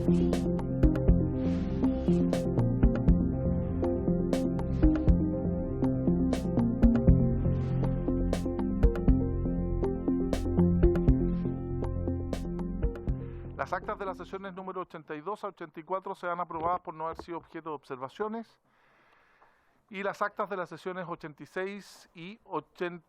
Las actas de las sesiones número 82 a 84 serán aprobadas por no haber sido objeto de observaciones. Y las actas de las sesiones 86 y 80,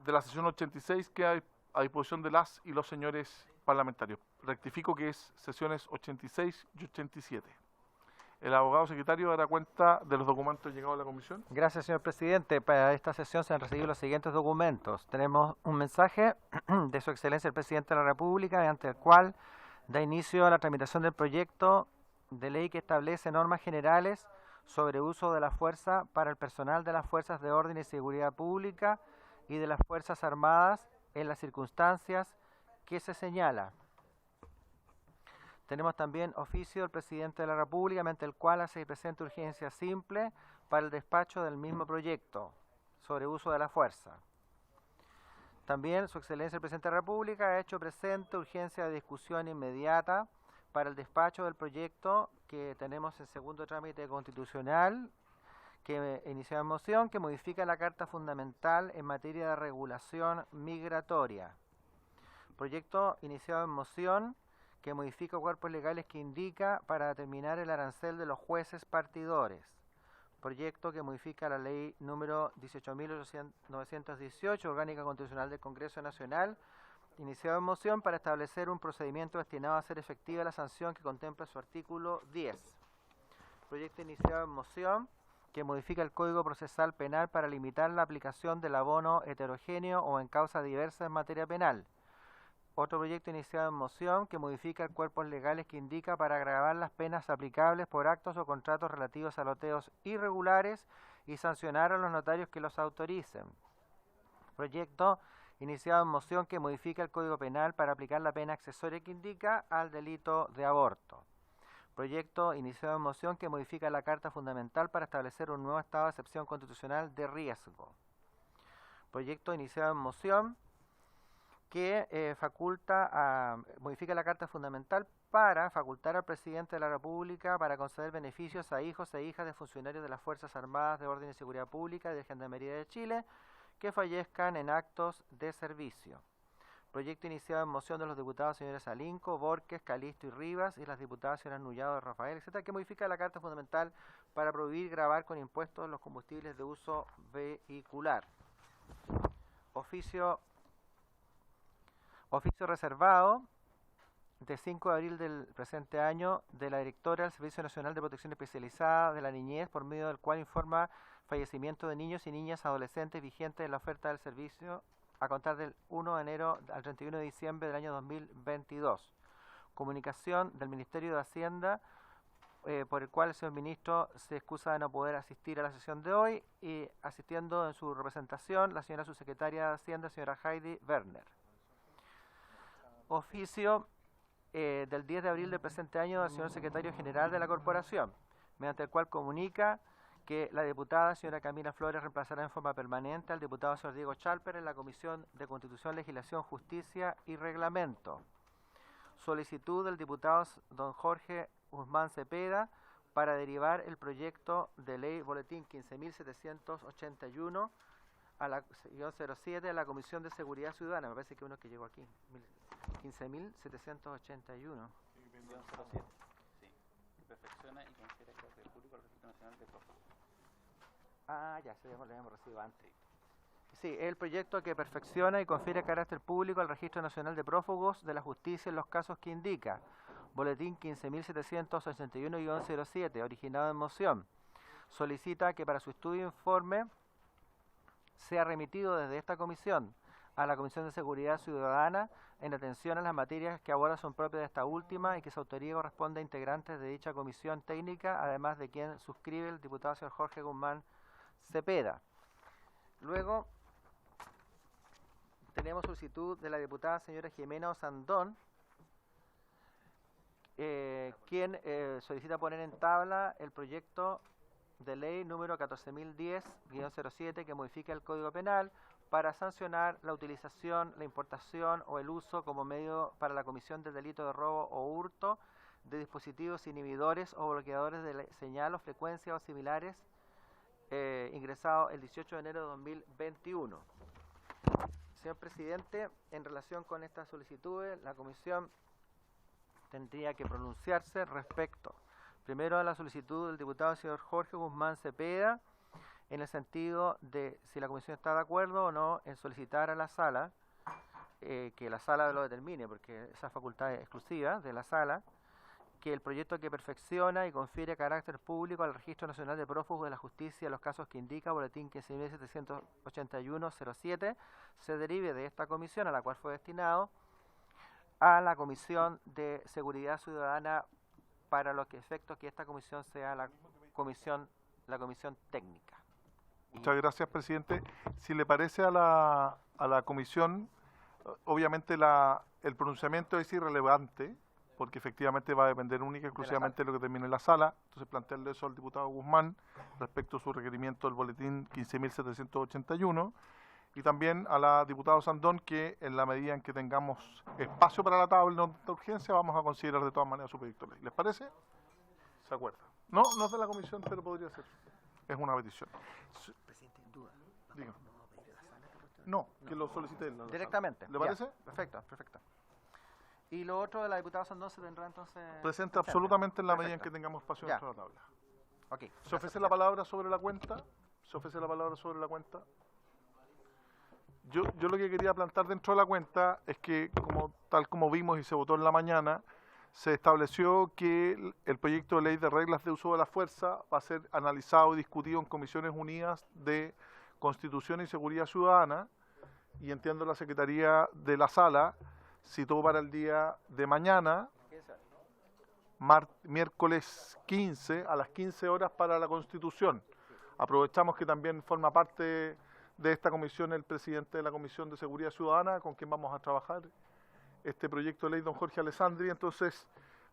de la sesión 86 queda a disposición de las y los señores parlamentarios. Rectifico que es sesiones 86 y 87. El abogado secretario dará cuenta de los documentos llegados a la comisión. Gracias, señor presidente. Para esta sesión se han recibido los siguientes documentos. Tenemos un mensaje de su excelencia el presidente de la República, mediante el cual da inicio a la tramitación del proyecto de ley que establece normas generales sobre uso de la fuerza para el personal de las fuerzas de orden y seguridad pública y de las Fuerzas Armadas en las circunstancias que se señala. Tenemos también oficio del presidente de la República, mediante el cual se presenta urgencia simple para el despacho del mismo proyecto sobre uso de la fuerza. También su excelencia el presidente de la República ha hecho presente urgencia de discusión inmediata para el despacho del proyecto que tenemos en segundo trámite constitucional, que inicia en moción, que modifica la Carta Fundamental en materia de regulación migratoria. Proyecto iniciado en moción que modifica cuerpos legales que indica para determinar el arancel de los jueces partidores. Proyecto que modifica la ley número 18.918, orgánica constitucional del Congreso Nacional, iniciado en moción para establecer un procedimiento destinado a hacer efectiva la sanción que contempla su artículo 10. Proyecto iniciado en moción que modifica el Código Procesal Penal para limitar la aplicación del abono heterogéneo o en causa diversa en materia penal. Otro proyecto iniciado en moción que modifica cuerpos legales que indica para agravar las penas aplicables por actos o contratos relativos a loteos irregulares y sancionar a los notarios que los autoricen. Proyecto iniciado en moción que modifica el Código Penal para aplicar la pena accesoria que indica al delito de aborto. Proyecto iniciado en moción que modifica la Carta Fundamental para establecer un nuevo estado de excepción constitucional de riesgo. Proyecto iniciado en moción que modifica la Carta Fundamental para facultar al presidente de la República para conceder beneficios a hijos e hijas de funcionarios de las Fuerzas Armadas de Orden y Seguridad Pública y de Gendarmería de Chile que fallezcan en actos de servicio. Proyecto iniciado en moción de los diputados señores Alinco, Borges, Calisto y Rivas y las diputadas señoras Nullado, Rafael, etcétera, que modifica la Carta Fundamental para prohibir gravar con impuestos los combustibles de uso vehicular. Oficio reservado de 5 de abril del presente año de la directora del Servicio Nacional de Protección Especializada de la Niñez, por medio del cual informa fallecimiento de niños y niñas adolescentes vigentes en la oferta del servicio a contar del 1 de enero al 31 de diciembre del año 2022. Comunicación del Ministerio de Hacienda, por el cual el señor ministro se excusa de no poder asistir a la sesión de hoy, y asistiendo en su representación la señora subsecretaria de Hacienda, señora Heidi Werner. Oficio del 10 de abril del presente año del señor secretario general de la Corporación, mediante el cual comunica que la diputada señora Camila Flores reemplazará en forma permanente al diputado señor Diego Chalper en la Comisión de Constitución, Legislación, Justicia y Reglamento. Solicitud del diputado don Jorge Guzmán Cepeda para derivar el proyecto de ley boletín 15.781 a la 07 a la Comisión de Seguridad Ciudadana. Me parece que uno que llegó aquí. 15.781. Sí, perfecciona y considera carácter público al Registro Nacional de Prófugos. Ah, ya, lo habíamos recibido antes. Sí, el proyecto que perfecciona y confiere carácter público al Registro Nacional de Prófugos de la Justicia en los casos que indica. Boletín 15.781-07, originado en moción. Solicita que para su estudio e informe sea remitido desde esta comisión a la Comisión de Seguridad Ciudadana en atención a las materias que ahora son propias de esta última y que su autoría corresponde a integrantes de dicha comisión técnica, además de quien suscribe el diputado señor Jorge Guzmán Cepeda. Luego tenemos solicitud de la diputada señora Jimena Osandón, quien solicita poner en tabla el proyecto de ley número 14.010-07 que modifica el Código Penal para sancionar la utilización, la importación o el uso como medio para la comisión del delito de robo o hurto de dispositivos inhibidores o bloqueadores de la señal o frecuencia o similares, ingresado el 18 de enero de 2021. Señor presidente, en relación con estas solicitudes, la comisión tendría que pronunciarse respecto, primero, a la solicitud del diputado señor Jorge Guzmán Cepeda, en el sentido de si la comisión está de acuerdo o no en solicitar a la sala, que la sala lo determine, porque esa facultad es exclusiva de la sala, que el proyecto que perfecciona y confiere carácter público al Registro Nacional de Prófugos de la Justicia, los casos que indica Boletín 15.781-07, se derive de esta comisión, a la cual fue destinado, a la Comisión de Seguridad Ciudadana, para los efectos que esta comisión sea la comisión técnica. Muchas gracias, presidente. Si le parece a la comisión, obviamente el pronunciamiento es irrelevante, porque efectivamente va a depender única y exclusivamente de lo que termine en la sala. Entonces, plantearle eso al diputado Guzmán respecto a su requerimiento del boletín 15.781, y también a la diputada Sandón, que en la medida en que tengamos espacio para la tabla de urgencia, vamos a considerar de todas maneras su proyecto de ley. ¿Les parece? ¿Se acuerda? No es de la comisión, pero podría ser. Es una petición. Presidente, en duda. Dígame. ¿No va a pedir a la sala este proyecto? No, que lo solicite en la Directamente. sala. ¿Le parece? Ya, perfecto, perfecto. Y lo otro de la diputada Sandón se tendrá entonces... Presente absolutamente en la medida en Perfecto. que tengamos espacio Ya. dentro de la tabla. Ok. ¿Se ofrece la palabra sobre la cuenta? ¿Se ofrece la palabra sobre la cuenta? Yo lo que quería plantear dentro de la cuenta es que, tal como vimos y se votó en la mañana, se estableció que el proyecto de ley de reglas de uso de la fuerza va a ser analizado y discutido en Comisiones Unidas de Constitución y Seguridad Ciudadana, y entiendo la Secretaría de la Sala citó para el día de mañana, miércoles 15, a las 15 horas para la Constitución. Aprovechamos que también forma parte de esta comisión el presidente de la Comisión de Seguridad Ciudadana, con quien vamos a trabajar este proyecto de ley, don Jorge Alessandri. Entonces,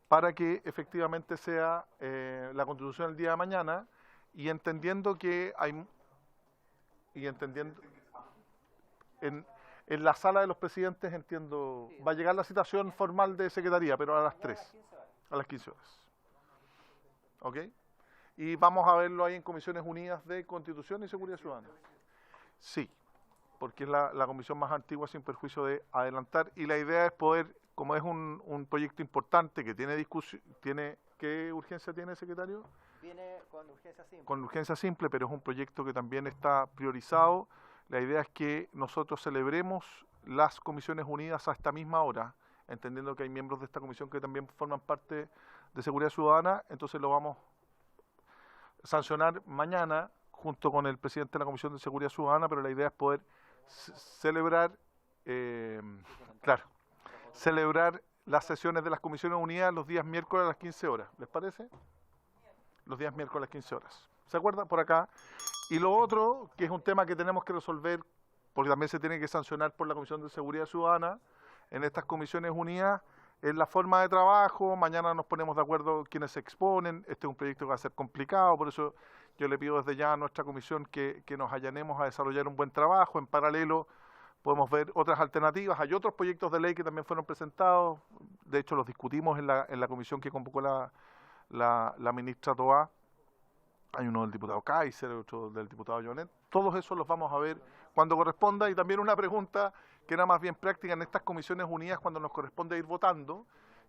para que efectivamente sea la Constitución el día de mañana, y entendiendo que hay... y entendiendo... En la sala de los presidentes, entiendo, va a llegar la citación formal de secretaría, pero a las 3, a las 15 horas. ¿Ok? Y vamos a verlo ahí en Comisiones Unidas de Constitución y Seguridad Ciudadana. Sí, porque es la comisión más antigua, sin perjuicio de adelantar, y la idea es poder, como es un proyecto importante que tiene discusión, ¿qué urgencia tiene, secretario? Viene con urgencia simple. Con urgencia simple, pero es un proyecto que también está priorizado. La idea es que nosotros celebremos las Comisiones Unidas a esta misma hora, entendiendo que hay miembros de esta comisión que también forman parte de Seguridad Ciudadana. Entonces lo vamos a sancionar mañana junto con el presidente de la Comisión de Seguridad Ciudadana, pero la idea es poder celebrar las sesiones de las Comisiones Unidas los días miércoles a las 15 horas. ¿Les parece? Los días miércoles a las 15 horas. ¿Se acuerdan? Por acá. Y lo otro, que es un tema que tenemos que resolver, porque también se tiene que sancionar por la Comisión de Seguridad Ciudadana en estas Comisiones Unidas, es la forma de trabajo. Mañana nos ponemos de acuerdo quienes se exponen. Este es un proyecto que va a ser complicado, por eso yo le pido desde ya a nuestra comisión que nos allanemos a desarrollar un buen trabajo. En paralelo podemos ver otras alternativas. Hay otros proyectos de ley que también fueron presentados. De hecho, los discutimos en la comisión que convocó la ministra Toá. Hay uno del diputado Kaiser, otro del diputado Jonet. Todos esos los vamos a ver cuando corresponda. Y también una pregunta que era más bien práctica: en estas Comisiones Unidas, cuando nos corresponde ir votando,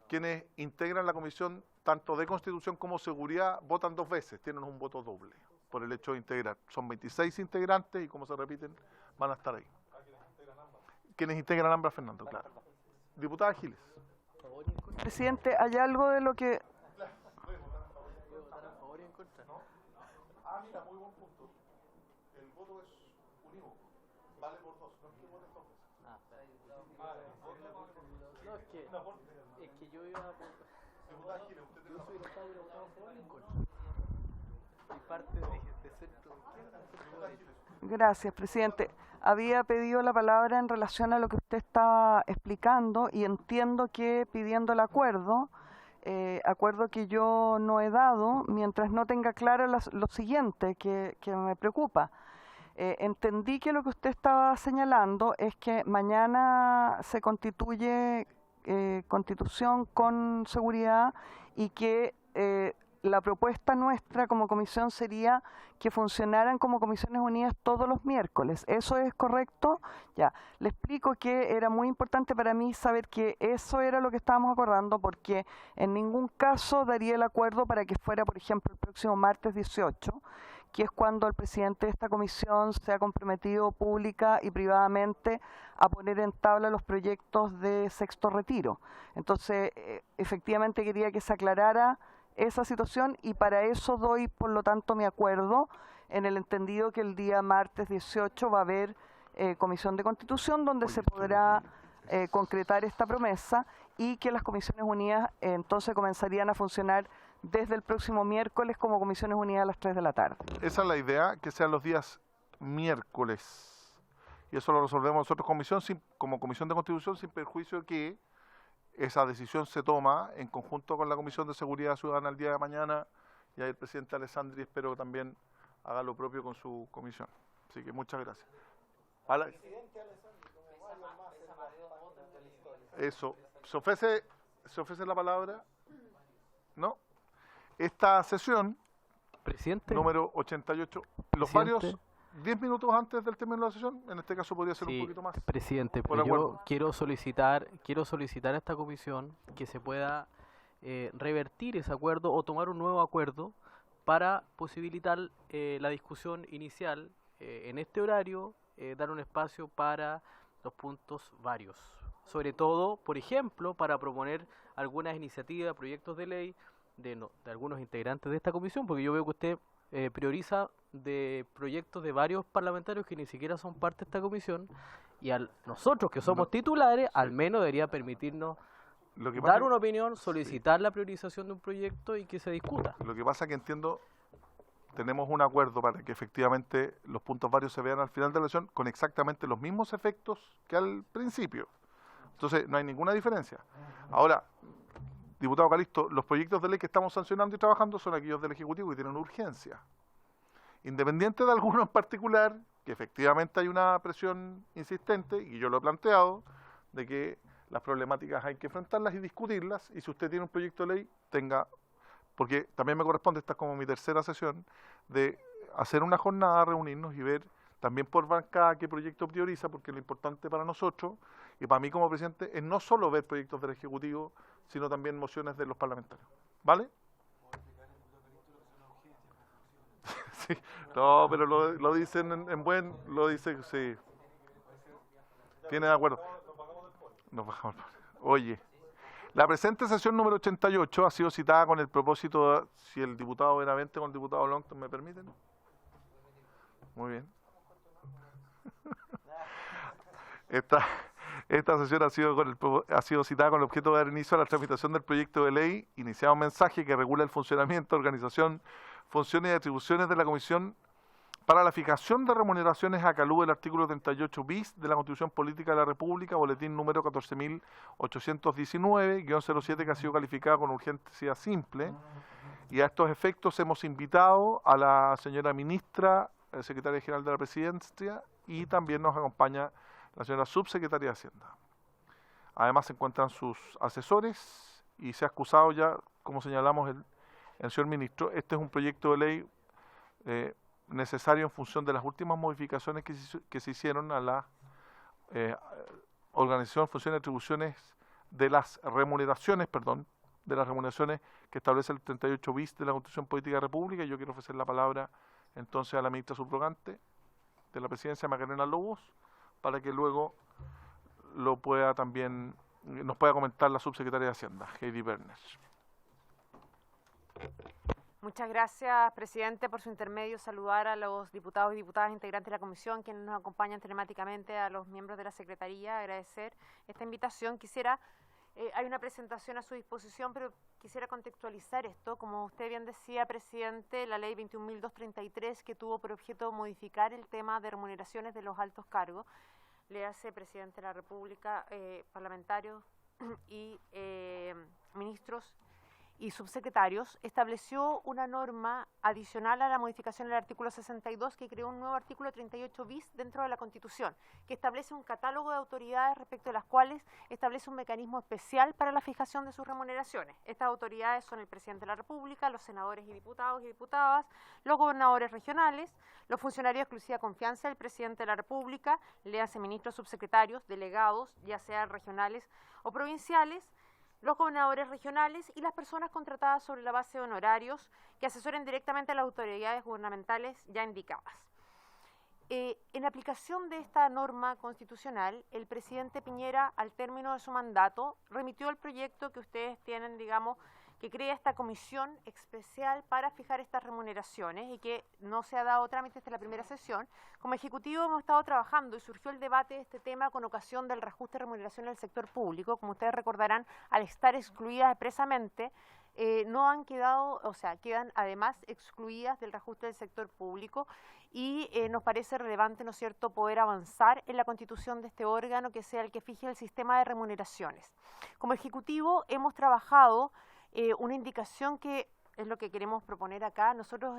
quienes integran la comisión tanto de Constitución como Seguridad votan 2 veces, tienen un voto doble por el hecho de integrar. Son 26 integrantes y como se repiten, van a estar ahí. Quienes integran ambas, Fernando, claro. Diputada Giles. Presidente, ¿hay algo de lo que... Mira, muy buen punto. El voto es unívoco, vale por 2, no es que voten 2 veces. No, es que yo iba a... Diputada Giles, usted tiene la palabra. Soy parte de centro. Gracias, presidente. Había pedido la palabra en relación a lo que usted estaba explicando y entiendo que pidiendo el acuerdo que yo no he dado mientras no tenga claro lo siguiente que me preocupa. Entendí que lo que usted estaba señalando es que mañana se constituye Constitución con seguridad y que la propuesta nuestra como comisión sería que funcionaran como Comisiones Unidas todos los miércoles. ¿Eso es correcto? Ya, le explico que era muy importante para mí saber que eso era lo que estábamos acordando, porque en ningún caso daría el acuerdo para que fuera, por ejemplo, el próximo martes 18, que es cuando el presidente de esta comisión se ha comprometido pública y privadamente a poner en tabla los proyectos de sexto retiro. Entonces, efectivamente quería que se aclarara esa situación y para eso doy, por lo tanto, mi acuerdo en el entendido que el día martes 18 va a haber Comisión de Constitución donde se podrá concretar esta promesa y que las Comisiones Unidas entonces comenzarían a funcionar desde el próximo miércoles como Comisiones Unidas a las 3 de la tarde. Esa es la idea, que sean los días miércoles. Y eso lo resolvemos nosotros como Comisión de Constitución sin perjuicio de que esa decisión se toma en conjunto con la Comisión de Seguridad Ciudadana el día de mañana y ahí el presidente Alessandri espero que también haga lo propio con su comisión. Así que muchas gracias. Eso, ¿se ofrece la palabra? ¿No? Esta sesión, Presidente. número 88, los varios 10 minutos antes del término de la sesión, en este caso podría ser un poquito más. Presidente, Por pero yo acuerdo. quiero solicitar a esta comisión que se pueda revertir ese acuerdo o tomar un nuevo acuerdo para posibilitar la discusión inicial en este horario, dar un espacio para los puntos varios. Sobre todo, por ejemplo, para proponer algunas iniciativas, proyectos de ley de algunos integrantes de esta comisión, porque yo veo que usted prioriza de proyectos de varios parlamentarios que ni siquiera son parte de esta comisión y nosotros que somos titulares, al menos debería permitirnos dar una opinión, solicitar la priorización de un proyecto y que se discuta. Lo que pasa es que entiendo, tenemos un acuerdo para que efectivamente los puntos varios se vean al final de la sesión con exactamente los mismos efectos que al principio. Entonces, no hay ninguna diferencia. Ahora, diputado Calisto, los proyectos de ley que estamos sancionando y trabajando son aquellos del Ejecutivo que tienen urgencia. Independiente de alguno en particular, que efectivamente hay una presión insistente, y yo lo he planteado, de que las problemáticas hay que enfrentarlas y discutirlas, y si usted tiene un proyecto de ley, porque también me corresponde, esta es como mi tercera sesión, de hacer una jornada, reunirnos y ver también por bancada qué proyecto prioriza, porque lo importante para nosotros, y para mí como presidente, es no solo ver proyectos del Ejecutivo, sino también mociones de los parlamentarios. ¿Vale? Sí, no, pero lo dicen en buen, lo dice, sí. ¿Tiene de acuerdo? Nos bajamos. Oye, la presente sesión número 88 ha sido citada con el propósito, si el diputado Benavente con el diputado Longton me permiten. Muy bien. Esta sesión ha sido citada con el objeto de dar inicio a la tramitación del proyecto de ley, iniciado un mensaje que regula el funcionamiento, organización, funciones y atribuciones de la Comisión para la fijación de remuneraciones a calú del artículo 38 bis de la Constitución Política de la República, boletín número 14.819-07, que ha sido calificada con urgencia simple. Y a estos efectos hemos invitado a la señora ministra, secretaria general de la Presidencia, y también nos acompaña la señora subsecretaria de Hacienda. Además se encuentran sus asesores y se ha excusado ya, como señalamos el señor ministro, este es un proyecto de ley necesario en función de las últimas modificaciones que se hicieron a la organización, funciones y atribuciones de las remuneraciones, que establece el 38 bis de la Constitución Política de la República. Y yo quiero ofrecer la palabra entonces a la ministra subrogante de la Presidencia, Macarena Lobos, para que luego nos pueda comentar la subsecretaria de Hacienda, Heidi Berner. Muchas gracias, presidente. Por su intermedio, saludar a los diputados y diputadas integrantes de la comisión, quienes nos acompañan telemáticamente, a los miembros de la Secretaría, agradecer esta invitación. Hay una presentación a su disposición, pero quisiera contextualizar esto. Como usted bien decía, presidente, la ley 21.233, que tuvo por objeto modificar el tema de remuneraciones de los altos cargos, le hace presidente de la República, parlamentarios y ministros, y subsecretarios, estableció una norma adicional a la modificación del artículo 62 que creó un nuevo artículo 38 bis dentro de la Constitución, que establece un catálogo de autoridades respecto de las cuales establece un mecanismo especial para la fijación de sus remuneraciones. Estas autoridades son el presidente de la República, los senadores y diputadas, los gobernadores regionales, los funcionarios de exclusiva confianza del presidente de la República, léase ministros, subsecretarios, delegados, ya sean regionales o provinciales, los gobernadores regionales y las personas contratadas sobre la base de honorarios que asesoren directamente a las autoridades gubernamentales ya indicadas. En aplicación de esta norma constitucional, el presidente Piñera, al término de su mandato, remitió el proyecto que ustedes tienen, digamos, que crea esta comisión especial para fijar estas remuneraciones y que no se ha dado trámite hasta la primera sesión. Como Ejecutivo hemos estado trabajando y surgió el debate de este tema con ocasión del reajuste de remuneración del sector público. Como ustedes recordarán, al estar excluidas expresamente, no han quedado, o sea, quedan además excluidas del reajuste del sector público y nos parece relevante, ¿no es cierto?, poder avanzar en la constitución de este órgano que sea el que fije el sistema de remuneraciones. Como Ejecutivo hemos trabajado una indicación que es lo que queremos proponer acá. Nosotros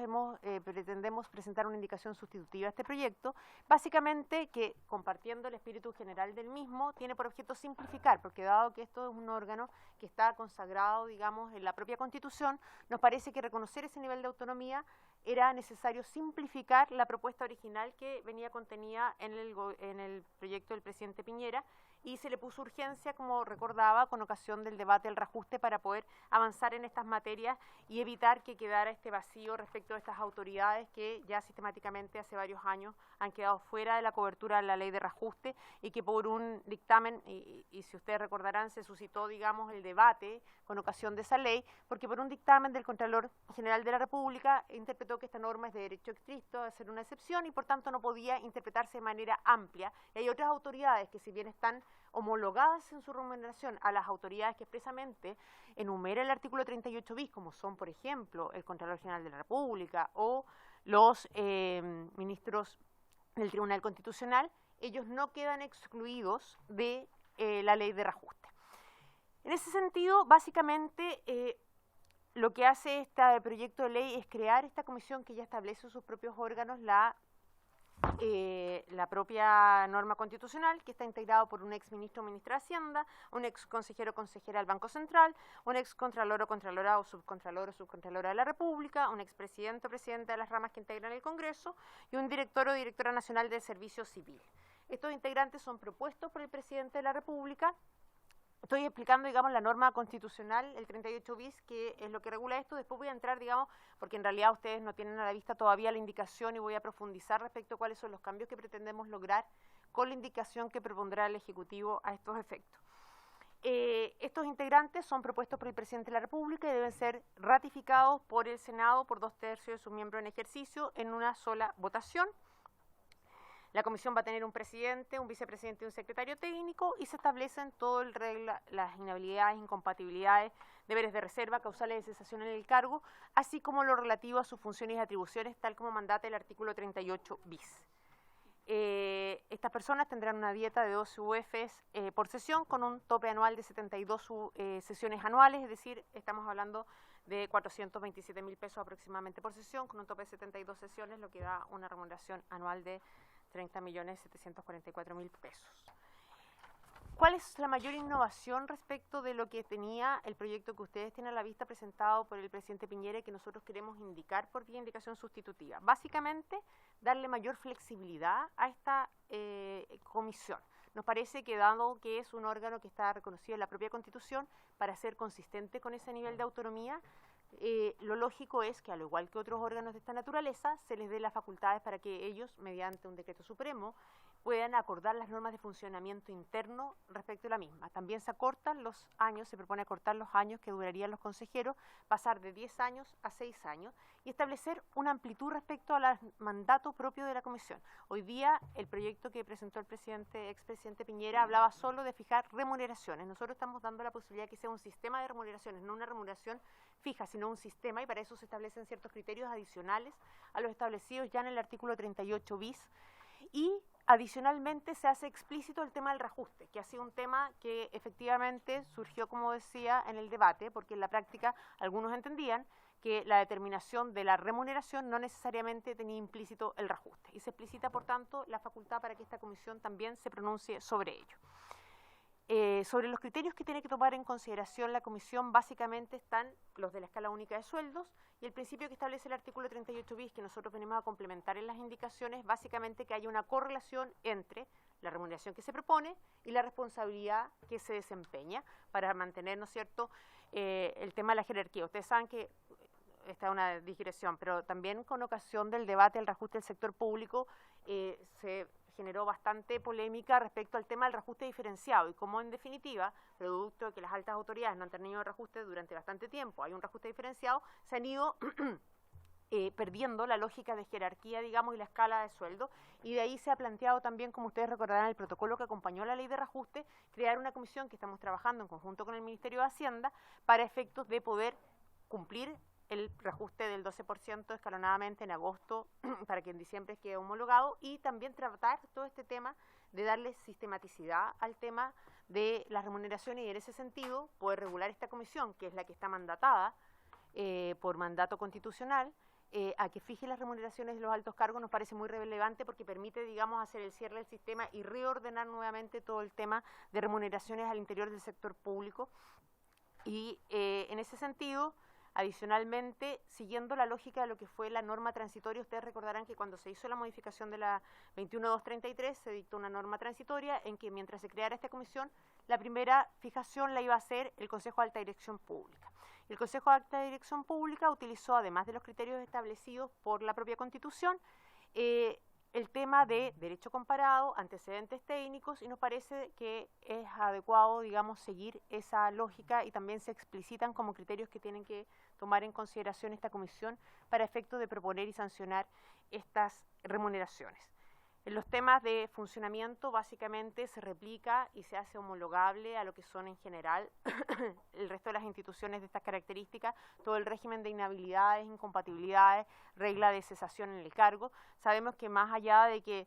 pretendemos presentar una indicación sustitutiva a este proyecto, básicamente que, compartiendo el espíritu general del mismo, tiene por objeto simplificar, porque dado que esto es un órgano que está consagrado, digamos, en la propia Constitución, nos parece que reconocer ese nivel de autonomía era necesario simplificar la propuesta original que venía contenida en el proyecto del presidente Piñera, y se le puso urgencia, como recordaba, con ocasión del debate del reajuste para poder avanzar en estas materias y evitar que quedara este vacío respecto a estas autoridades que ya sistemáticamente hace varios años han quedado fuera de la cobertura de la ley de reajuste y que por un dictamen, y si ustedes recordarán, se suscitó, digamos, el debate con ocasión de esa ley, porque por un dictamen del Contralor General de la República interpretó que esta norma es de derecho estricto, de ser una excepción y por tanto no podía interpretarse de manera amplia. Y hay otras autoridades que, si bien están homologadas en su remuneración a las autoridades que expresamente enumera el artículo 38 bis, como son, por ejemplo, el Contralor General de la República o los ministros del Tribunal Constitucional, ellos no quedan excluidos de la ley de reajuste. En ese sentido, básicamente, lo que hace este proyecto de ley es crear esta comisión que ya establece sus propios órganos, la propia norma constitucional, que está integrado por un ex ministro o ministra de Hacienda, un ex consejero o consejera del Banco Central, un ex contralor o contralora o subcontralora de la República, un ex presidente o presidenta de las ramas que integran el Congreso y un director o directora nacional del Servicio Civil. Estos integrantes son propuestos por el presidente de la República. Estoy explicando, digamos, la norma constitucional, el 38 bis, que es lo que regula esto. Después voy a entrar, digamos, porque en realidad ustedes no tienen a la vista todavía la indicación y voy a profundizar respecto a cuáles son los cambios que pretendemos lograr con la indicación que propondrá el Ejecutivo a estos efectos. Estos integrantes son propuestos por el presidente de la República y deben ser ratificados por el Senado por 2/3 de sus miembros en ejercicio en una sola votación. La comisión va a tener un presidente, un vicepresidente y un secretario técnico y se establecen todo el regla, las inhabilidades, incompatibilidades, deberes de reserva, causales de cesación en el cargo, así como lo relativo a sus funciones y atribuciones, tal como mandata el artículo 38 bis. Estas personas tendrán una dieta de 12 UFs por sesión con un tope anual de 72 sesiones anuales, es decir, estamos hablando de 427.000 pesos aproximadamente por sesión, con un tope de 72 sesiones, lo que da una remuneración anual de 30.744.000 pesos. ¿Cuál es la mayor innovación respecto de lo que tenía el proyecto que ustedes tienen a la vista presentado por el presidente Piñera y que nosotros queremos indicar por vía indicación sustitutiva? Básicamente, darle mayor flexibilidad a esta comisión. Nos parece que, dado que es un órgano que está reconocido en la propia Constitución, para ser consistente con ese nivel de autonomía, lo lógico es que, al igual que otros órganos de esta naturaleza, se les dé las facultades para que ellos, mediante un decreto supremo, puedan acordar las normas de funcionamiento interno respecto a la misma. También se acortan los años, se propone acortar los años que durarían los consejeros, pasar de 10 años a 6 años y establecer una amplitud respecto al mandato propio de la comisión. Hoy día, el proyecto que presentó el expresidente Piñera hablaba solo de fijar remuneraciones. Nosotros estamos dando la posibilidad de que sea un sistema de remuneraciones, no una remuneración fija, sino un sistema, y para eso se establecen ciertos criterios adicionales a los establecidos ya en el artículo 38 bis, y Adicionalmente, se hace explícito el tema del reajuste, que ha sido un tema que efectivamente surgió, como decía, en el debate, porque en la práctica algunos entendían que la determinación de la remuneración no necesariamente tenía implícito el reajuste, y se explicita, por tanto, la facultad para que esta comisión también se pronuncie sobre ello. Sobre los criterios que tiene que tomar en consideración la comisión, básicamente están los de la escala única de sueldos y el principio que establece el artículo 38 bis, que nosotros venimos a complementar en las indicaciones, básicamente que haya una correlación entre la remuneración que se propone y la responsabilidad que se desempeña para mantener, ¿no es cierto?, el tema de la jerarquía. Ustedes saben que esta es una digresión, pero también con ocasión del debate del reajuste del sector público se generó bastante polémica respecto al tema del reajuste diferenciado y cómo, en definitiva, producto de que las altas autoridades no han tenido reajuste durante bastante tiempo, hay un reajuste diferenciado, se han ido perdiendo la lógica de jerarquía, digamos, y la escala de sueldo, y de ahí se ha planteado también, como ustedes recordarán, el protocolo que acompañó la ley de reajuste, crear una comisión que estamos trabajando en conjunto con el Ministerio de Hacienda para efectos de poder cumplir el reajuste del 12% escalonadamente en agosto para que en diciembre quede homologado, y también tratar todo este tema de darle sistematicidad al tema de las remuneraciones, y en ese sentido poder regular esta comisión, que es la que está mandatada por mandato constitucional, a que fije las remuneraciones de los altos cargos. Nos parece muy relevante porque permite, digamos, hacer el cierre del sistema y reordenar nuevamente todo el tema de remuneraciones al interior del sector público. Y en ese sentido, adicionalmente, siguiendo la lógica de lo que fue la norma transitoria, ustedes recordarán que cuando se hizo la modificación de la 21.233 se dictó una norma transitoria en que mientras se creara esta comisión, la primera fijación la iba a hacer el Consejo de Alta Dirección Pública. El Consejo de Alta Dirección Pública utilizó, además de los criterios establecidos por la propia Constitución, el tema de derecho comparado, antecedentes técnicos, y nos parece que es adecuado, digamos, seguir esa lógica, y también se explicitan como criterios que tienen que tomar en consideración esta comisión para efecto de proponer y sancionar estas remuneraciones. En los temas de funcionamiento, básicamente se replica y se hace homologable a lo que son en general el resto de las instituciones de estas características, todo el régimen de inhabilidades, incompatibilidades, regla de cesación en el cargo. Sabemos que más allá de que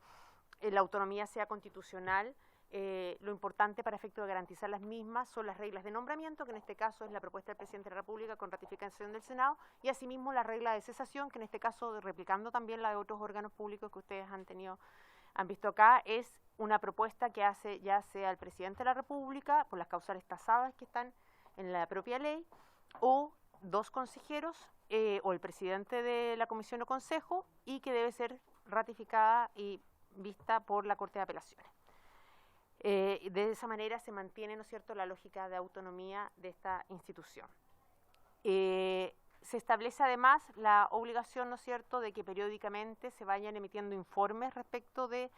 la autonomía sea constitucional, lo importante para efecto de garantizar las mismas son las reglas de nombramiento, que en este caso es la propuesta del Presidente de la República con ratificación del Senado, y asimismo la regla de cesación, que en este caso, replicando también la de otros órganos públicos que ustedes han visto acá, es una propuesta que hace ya sea el Presidente de la República por las causales tasadas que están en la propia ley, o dos consejeros, o el presidente de la comisión o consejo, y que debe ser ratificada y vista por la Corte de Apelaciones. De esa manera se mantiene, ¿no es cierto?, la lógica de autonomía de esta institución. Se establece además la obligación, ¿no es cierto?, de que periódicamente se vayan emitiendo informes respecto de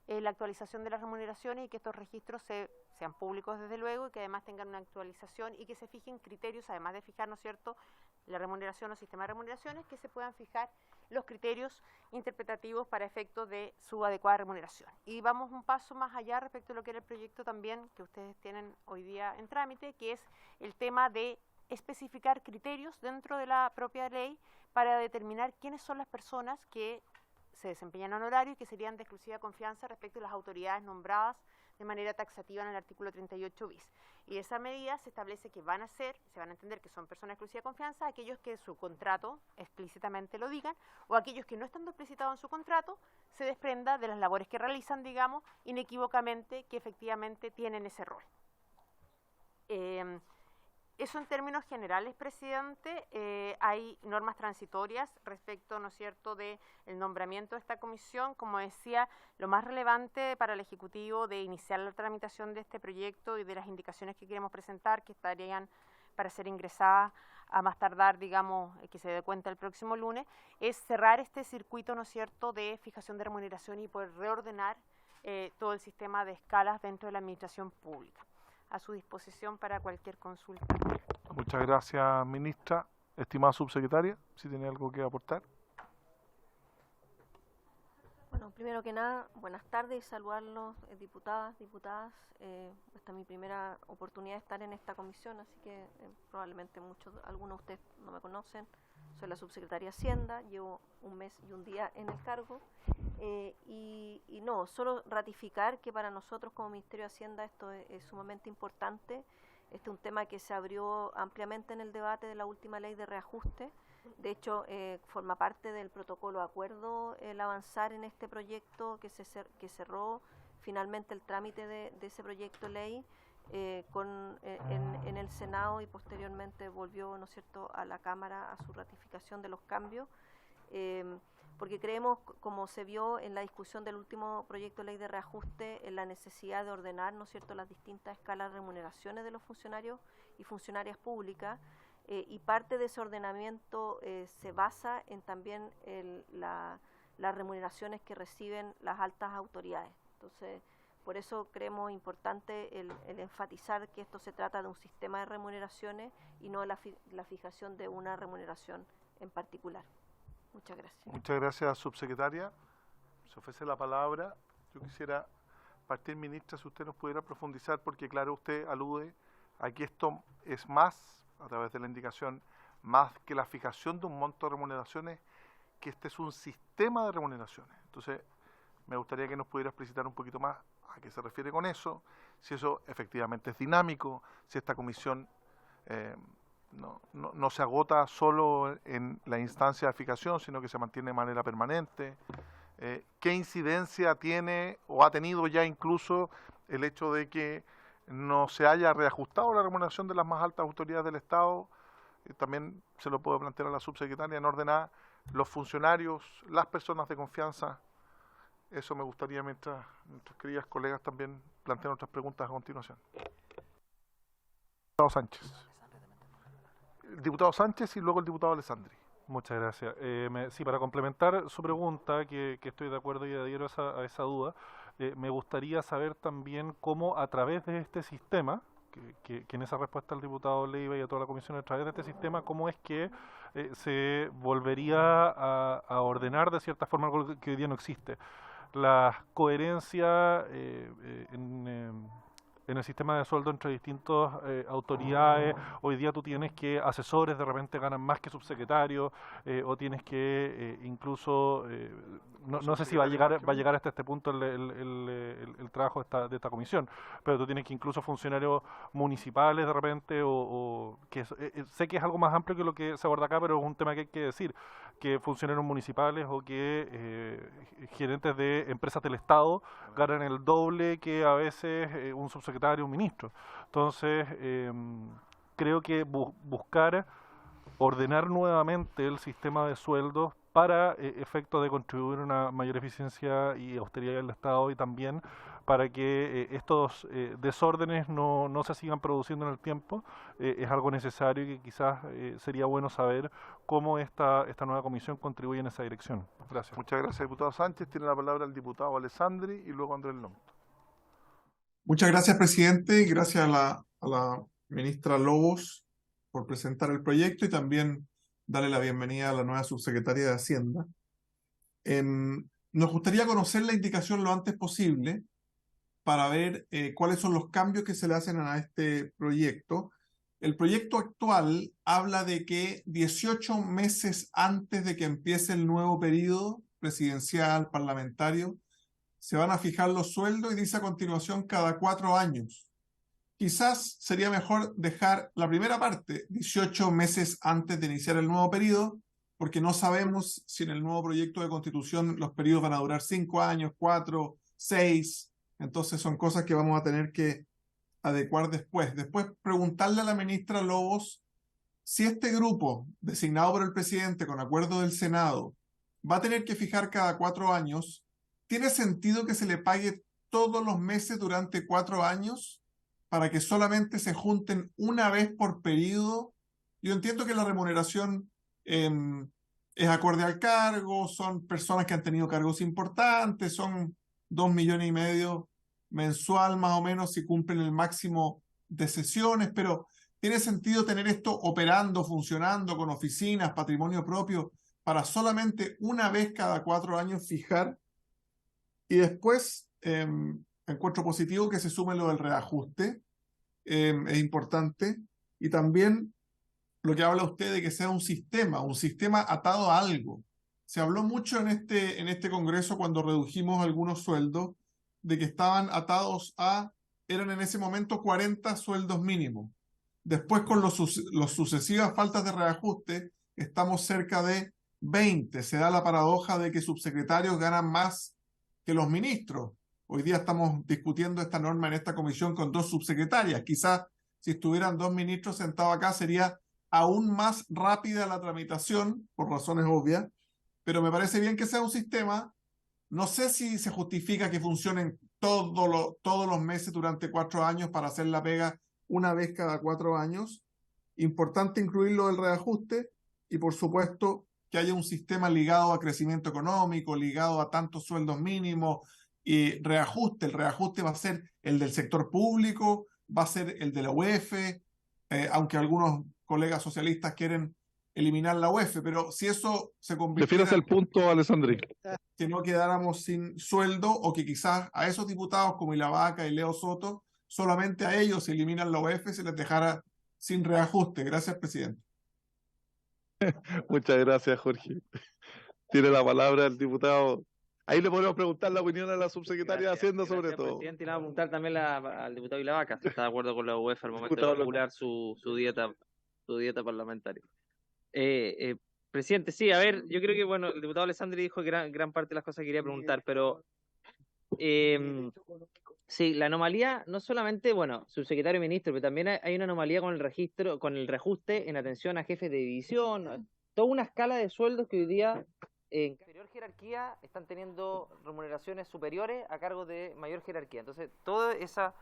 la actualización de las remuneraciones, y que estos registros sean públicos desde luego, y que además tengan una actualización y que se fijen criterios, además de fijar, ¿no es cierto?, la remuneración o sistema de remuneraciones, que se puedan fijar los criterios interpretativos para efectos de su adecuada remuneración. Y vamos un paso más allá respecto a lo que era el proyecto también que ustedes tienen hoy día en trámite, que es el tema de especificar criterios dentro de la propia ley para determinar quiénes son las personas que se desempeñan en honorario y que serían de exclusiva confianza respecto a las autoridades nombradas de manera taxativa en el artículo 38 bis. Y esa medida se establece que se van a entender que son personas de exclusiva confianza aquellos que su contrato explícitamente lo digan, o aquellos que no estando explicitados en su contrato se desprenda de las labores que realizan, digamos, inequívocamente que efectivamente tienen ese rol. Eso en términos generales, presidente. Hay normas transitorias respecto, ¿no es cierto?, de el nombramiento de esta comisión. Como decía, lo más relevante para el Ejecutivo de iniciar la tramitación de este proyecto y de las indicaciones que queremos presentar, que estarían para ser ingresadas a más tardar, digamos, que se dé cuenta el próximo lunes, es cerrar este circuito, ¿no es cierto?, de fijación de remuneración y poder reordenar todo el sistema de escalas dentro de la administración pública. A su disposición para cualquier consulta. Muchas gracias, ministra. Estimada subsecretaria, si tiene algo que aportar. Bueno, Primero que nada, buenas tardes y saludarlos, diputadas. Esta es mi primera oportunidad de estar en esta comisión, así que probablemente algunos de ustedes no me conocen. Soy la subsecretaria de Hacienda, llevo un mes y un día en el cargo. Solo ratificar que para nosotros como Ministerio de Hacienda esto es sumamente importante. Este es un tema que se abrió ampliamente en el debate de la última ley de reajuste. De hecho, forma parte del protocolo de acuerdo el avanzar en este proyecto que cerró finalmente el trámite de ese proyecto de ley en el Senado y posteriormente volvió, ¿no es cierto?, a la Cámara a su ratificación de los cambios. Porque creemos, como se vio en la discusión del último proyecto de ley de reajuste, en la necesidad de ordenar, ¿no es cierto?, las distintas escalas de remuneraciones de los funcionarios y funcionarias públicas, y parte de ese ordenamiento se basa en también las remuneraciones que reciben las altas autoridades. Entonces, por eso creemos importante el enfatizar que esto se trata de un sistema de remuneraciones y no la fijación de una remuneración en particular. Muchas gracias. Muchas gracias, subsecretaria. Se ofrece la palabra. Yo quisiera partir, ministra, si usted nos pudiera profundizar, porque claro, usted alude a que esto es más, a través de la indicación, más que la fijación de un monto de remuneraciones, que este es un sistema de remuneraciones. Entonces, me gustaría que nos pudiera explicitar un poquito más a qué se refiere con eso, si eso efectivamente es dinámico, si esta comisión no se agota solo en la instancia de fijación, sino que se mantiene de manera permanente. ¿Qué incidencia tiene o ha tenido ya incluso el hecho de que no se haya reajustado la remuneración de las más altas autoridades del Estado? También se lo puedo plantear a la subsecretaria en orden a los funcionarios, las personas de confianza. Eso me gustaría, mientras nuestros queridas colegas también plantean otras preguntas a continuación. Diputado Sánchez. El diputado Sánchez y luego el diputado Alessandri. Muchas gracias. Sí, para complementar su pregunta, que estoy de acuerdo y adhiero a esa duda, me gustaría saber también cómo a través de este sistema, que en esa respuesta al diputado Leiva y a toda la comisión, a través de este sistema, cómo es que se volvería a ordenar de cierta forma algo que hoy día no existe. La coherencia en el sistema de sueldo entre distintas autoridades. Hoy día tú tienes que asesores de repente ganan más que subsecretarios, o tienes que incluso, no sé si va a llegar hasta este punto el trabajo de esta comisión, pero tú tienes que incluso funcionarios municipales de repente, sé que es algo más amplio que lo que se aborda acá, pero es un tema que hay que decir, que funcionarios municipales o que gerentes de empresas del Estado ganan el doble que a veces un subsecretario, un ministro. Entonces, creo que buscar ordenar nuevamente el sistema de sueldos para efecto de contribuir a una mayor eficiencia y austeridad del Estado, y también para que estos desórdenes no se sigan produciendo en el tiempo, es algo necesario y que quizás sería bueno saber cómo esta nueva comisión contribuye en esa dirección. Gracias. Muchas gracias, diputado Sánchez. Tiene la palabra el diputado Alessandri y luego Andrés López. Muchas gracias, presidente, y gracias a la ministra Lobos por presentar el proyecto y también darle la bienvenida a la nueva subsecretaria de Hacienda. Nos gustaría conocer la indicación lo antes posible para ver cuáles son los cambios que se le hacen a este proyecto. El proyecto actual habla de que 18 meses antes de que empiece el nuevo periodo presidencial, parlamentario, se van a fijar los sueldos, y dice a continuación cada 4 años. Quizás sería mejor dejar la primera parte 18 meses antes de iniciar el nuevo periodo, porque no sabemos si en el nuevo proyecto de constitución los periodos van a durar 5 años, 4, 6. Entonces son cosas que vamos a tener que adecuar después. Después preguntarle a la ministra Lobos si este grupo designado por el presidente con acuerdo del Senado va a tener que fijar cada 4 años. ¿Tiene sentido que se le pague todos los meses durante 4 años para que solamente se junten una vez por periodo? Yo entiendo que la remuneración es acorde al cargo, son personas que han tenido cargos importantes, son 2,5 millones mensual más o menos si cumplen el máximo de sesiones, pero ¿tiene sentido tener esto operando, funcionando con oficinas, patrimonio propio, para solamente una vez cada 4 años fijar Y después encuentro positivo que se sume lo del reajuste, es importante. Y también lo que habla usted de que sea un sistema atado a algo. Se habló mucho en este Congreso cuando redujimos algunos sueldos de que estaban atados eran en ese momento 40 sueldos mínimos. Después con los sucesivas faltas de reajuste estamos cerca de 20. Se da la paradoja de que subsecretarios ganan más que los ministros. Hoy día estamos discutiendo esta norma en esta comisión con 2 subsecretarias. Quizás si estuvieran 2 ministros sentados acá sería aún más rápida la tramitación, por razones obvias, pero me parece bien que sea un sistema. No sé si se justifica que funcionen todos los meses durante 4 años para hacer la pega una vez cada 4 años. Importante incluirlo del reajuste y, por supuesto, que haya un sistema ligado a crecimiento económico, ligado a tantos sueldos mínimos y reajuste. El reajuste va a ser el del sector público, va a ser el de la UEF, aunque algunos colegas socialistas quieren eliminar la UEF, pero si eso se convirtiera... Refieres el punto, Alessandri. Que no quedáramos sin sueldo o que quizás a esos diputados como Ilavaca y Leo Soto, solamente a ellos se eliminan la UEF y se les dejara sin reajuste. Gracias, presidente. Muchas gracias, Jorge. Tiene la palabra el diputado. Ahí le podemos preguntar la opinión a la subsecretaria de Hacienda sobre todo. Presidente, y le vamos a preguntar también al diputado Ilavaca si está de acuerdo con la UEFA al momento de calcular su dieta parlamentaria. Presidente, sí, a ver, yo creo que, bueno, el diputado Alessandri dijo gran parte de las cosas que quería preguntar, pero sí, la anomalía, no solamente, bueno, subsecretario y ministro, pero también hay una anomalía con el registro, con el reajuste en atención a jefes de división, toda una escala de sueldos que hoy día en inferior jerarquía están teniendo remuneraciones superiores a cargo de mayor jerarquía. Entonces, todo ese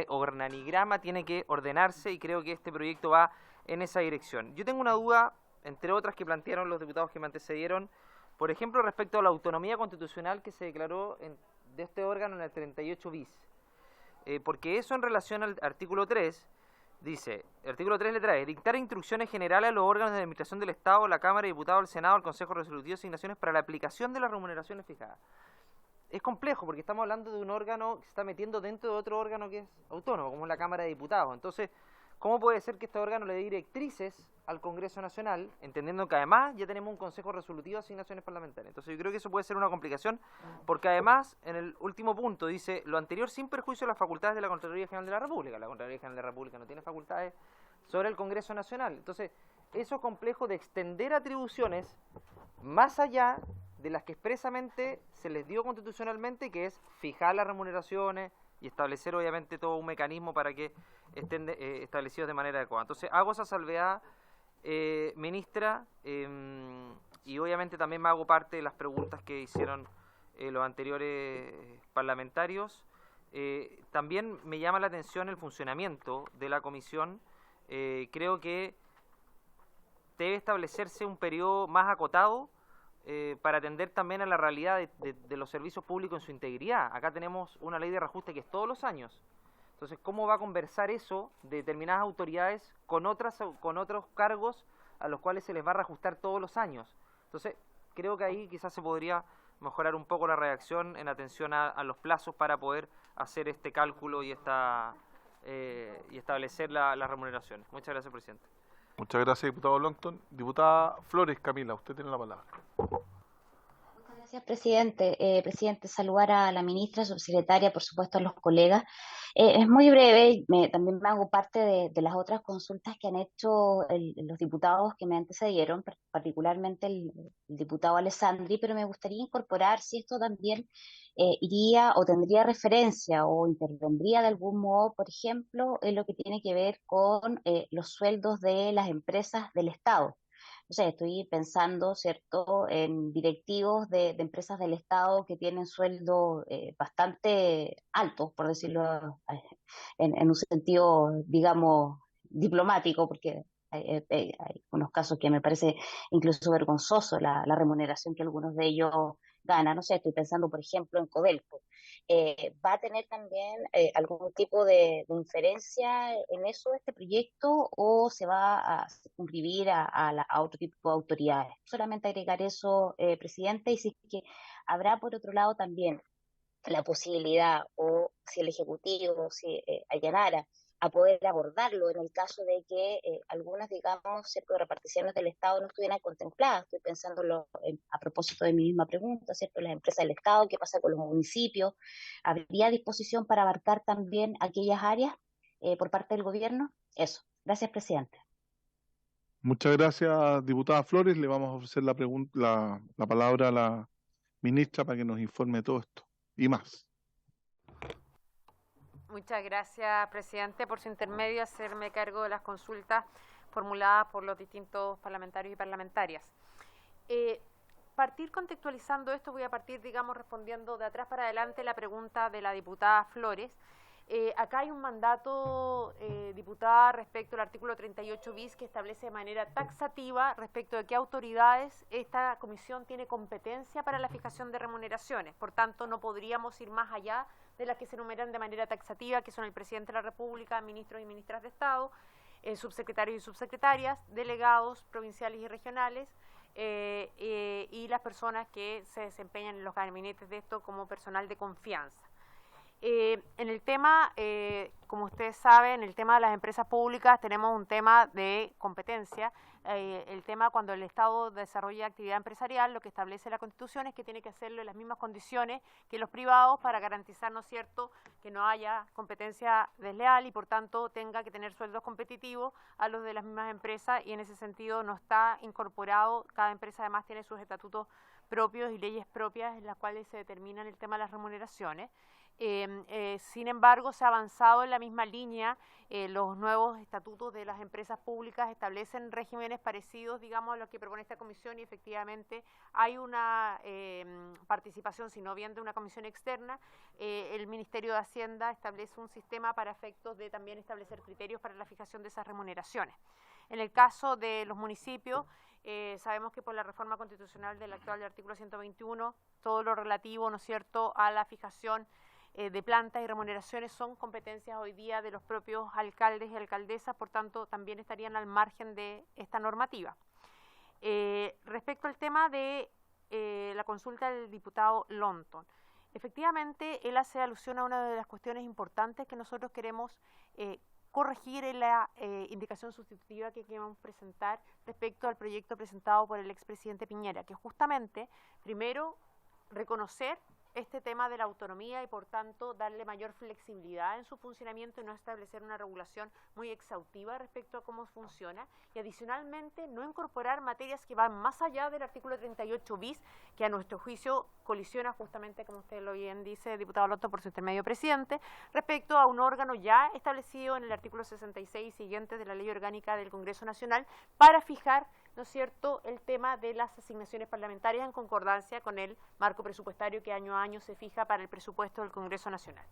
organigrama tiene que ordenarse y creo que este proyecto va en esa dirección. Yo tengo una duda, entre otras que plantearon los diputados que me antecedieron, por ejemplo, respecto a la autonomía constitucional que se declaró de este órgano en el 38 bis. Porque eso en relación al artículo 3, dice, el artículo 3 letra E, dictar instrucciones generales a los órganos de administración del Estado, la Cámara de Diputados, el Senado, el Consejo Resolutivo de Asignaciones para la aplicación de las remuneraciones fijadas. Es complejo porque estamos hablando de un órgano que se está metiendo dentro de otro órgano que es autónomo, como es la Cámara de Diputados. Entonces, ¿cómo puede ser que este órgano le dé directrices al Congreso Nacional, entendiendo que además ya tenemos un Consejo Resolutivo de Asignaciones Parlamentarias? Entonces yo creo que eso puede ser una complicación, porque además, en el último punto, dice, lo anterior sin perjuicio de las facultades de la Contraloría General de la República. La Contraloría General de la República no tiene facultades sobre el Congreso Nacional. Entonces, eso es complejo de extender atribuciones más allá de las que expresamente se les dio constitucionalmente, que es fijar las remuneraciones y establecer obviamente todo un mecanismo para que estén establecidos de manera adecuada. Entonces hago esa salvedad, ministra, y obviamente también me hago parte de las preguntas que hicieron los anteriores parlamentarios. También me llama la atención el funcionamiento de la comisión. Creo que debe establecerse un periodo más acotado para atender también a la realidad de los servicios públicos en su integridad. Acá tenemos una ley de reajuste que es todos los años. Entonces, ¿cómo va a conversar eso de determinadas autoridades con otros cargos a los cuales se les va a reajustar todos los años? Entonces, creo que ahí quizás se podría mejorar un poco la redacción en atención a los plazos para poder hacer este cálculo y establecer las remuneraciones. Muchas gracias, presidente. Muchas gracias, diputado Longton. Diputada Flores, Camila, usted tiene la palabra. Muchas gracias, presidente. Presidente, saludar a la ministra, subsecretaria, por supuesto a los colegas. Es muy breve, también me hago parte de las otras consultas que han hecho los diputados que me antecedieron, particularmente el diputado Alessandri, pero me gustaría incorporar si esto también iría o tendría referencia o intervendría de algún modo, por ejemplo, en lo que tiene que ver con los sueldos de las empresas del Estado. O sea, estoy pensando, ¿cierto?, en directivos de empresas del Estado que tienen sueldos bastante altos, por decirlo en un sentido, digamos, diplomático, porque hay unos casos que me parece incluso vergonzoso la remuneración que algunos de ellos ganan. No sé, estoy pensando, por ejemplo, en Codelco. ¿va a tener también algún tipo de inferencia en eso este proyecto o se va a circunscribir a otro tipo de autoridades? Solamente agregar eso, presidente, y si es que habrá por otro lado también la posibilidad o si el Ejecutivo si allanara a poder abordarlo en el caso de que algunas, digamos, ¿cierto?, reparticiones del Estado no estuvieran contempladas. Estoy pensándolo a propósito de mi misma pregunta, ¿cierto?, las empresas del Estado, ¿qué pasa con los municipios? ¿Habría disposición para abarcar también aquellas áreas por parte del gobierno? Eso. Gracias, presidente. Muchas gracias, diputada Flores. Le vamos a ofrecer la palabra a la ministra para que nos informe de todo esto y más. Muchas gracias, presidente, por su intermedio hacerme cargo de las consultas formuladas por los distintos parlamentarios y parlamentarias. Partir contextualizando esto, voy a partir, digamos, respondiendo de atrás para adelante la pregunta de la diputada Flores. Acá hay un mandato, diputada, respecto al artículo 38 bis que establece de manera taxativa respecto de qué autoridades esta comisión tiene competencia para la fijación de remuneraciones. Por tanto, no podríamos ir más allá de las que se enumeran de manera taxativa, que son el presidente de la República, ministros y ministras de Estado, subsecretarios y subsecretarias, delegados provinciales y regionales, y las personas que se desempeñan en los gabinetes de esto como personal de confianza. En el tema, como ustedes saben, en el tema de las empresas públicas tenemos un tema de competencia. El tema cuando el Estado desarrolla actividad empresarial, lo que establece la Constitución es que tiene que hacerlo en las mismas condiciones que los privados para garantizar, ¿no es cierto?, que no haya competencia desleal y por tanto tenga que tener sueldos competitivos a los de las mismas empresas, y en ese sentido no está incorporado. Cada empresa además tiene sus estatutos propios y leyes propias en las cuales se determinan el tema de las remuneraciones. Sin embargo, se ha avanzado en la misma línea. Los nuevos estatutos de las empresas públicas establecen regímenes parecidos, digamos, a los que propone esta comisión, y efectivamente hay una participación, si no bien de una comisión externa. El Ministerio de Hacienda establece un sistema para efectos de también establecer criterios para la fijación de esas remuneraciones. En el caso de los municipios, sabemos que por la reforma constitucional del actual del artículo 121, todo lo relativo, ¿no es cierto?, a la fijación de plantas y remuneraciones son competencias hoy día de los propios alcaldes y alcaldesas, por tanto también estarían al margen de esta normativa. Respecto al tema de la consulta del diputado Lonton, efectivamente él hace alusión a una de las cuestiones importantes que nosotros queremos corregir en la indicación sustitutiva que queremos presentar respecto al proyecto presentado por el expresidente Piñera, que justamente, primero, reconocer este tema de la autonomía y por tanto darle mayor flexibilidad en su funcionamiento y no establecer una regulación muy exhaustiva respecto a cómo funciona, y adicionalmente no incorporar materias que van más allá del artículo 38 bis, que a nuestro juicio colisiona justamente, como usted lo bien dice, diputado Lotto, por su intermedio presidente, respecto a un órgano ya establecido en el artículo 66 y siguientes de la Ley Orgánica del Congreso Nacional para fijar, ¿no es cierto?, el tema de las asignaciones parlamentarias en concordancia con el marco presupuestario que año a año se fija para el presupuesto del Congreso Nacional.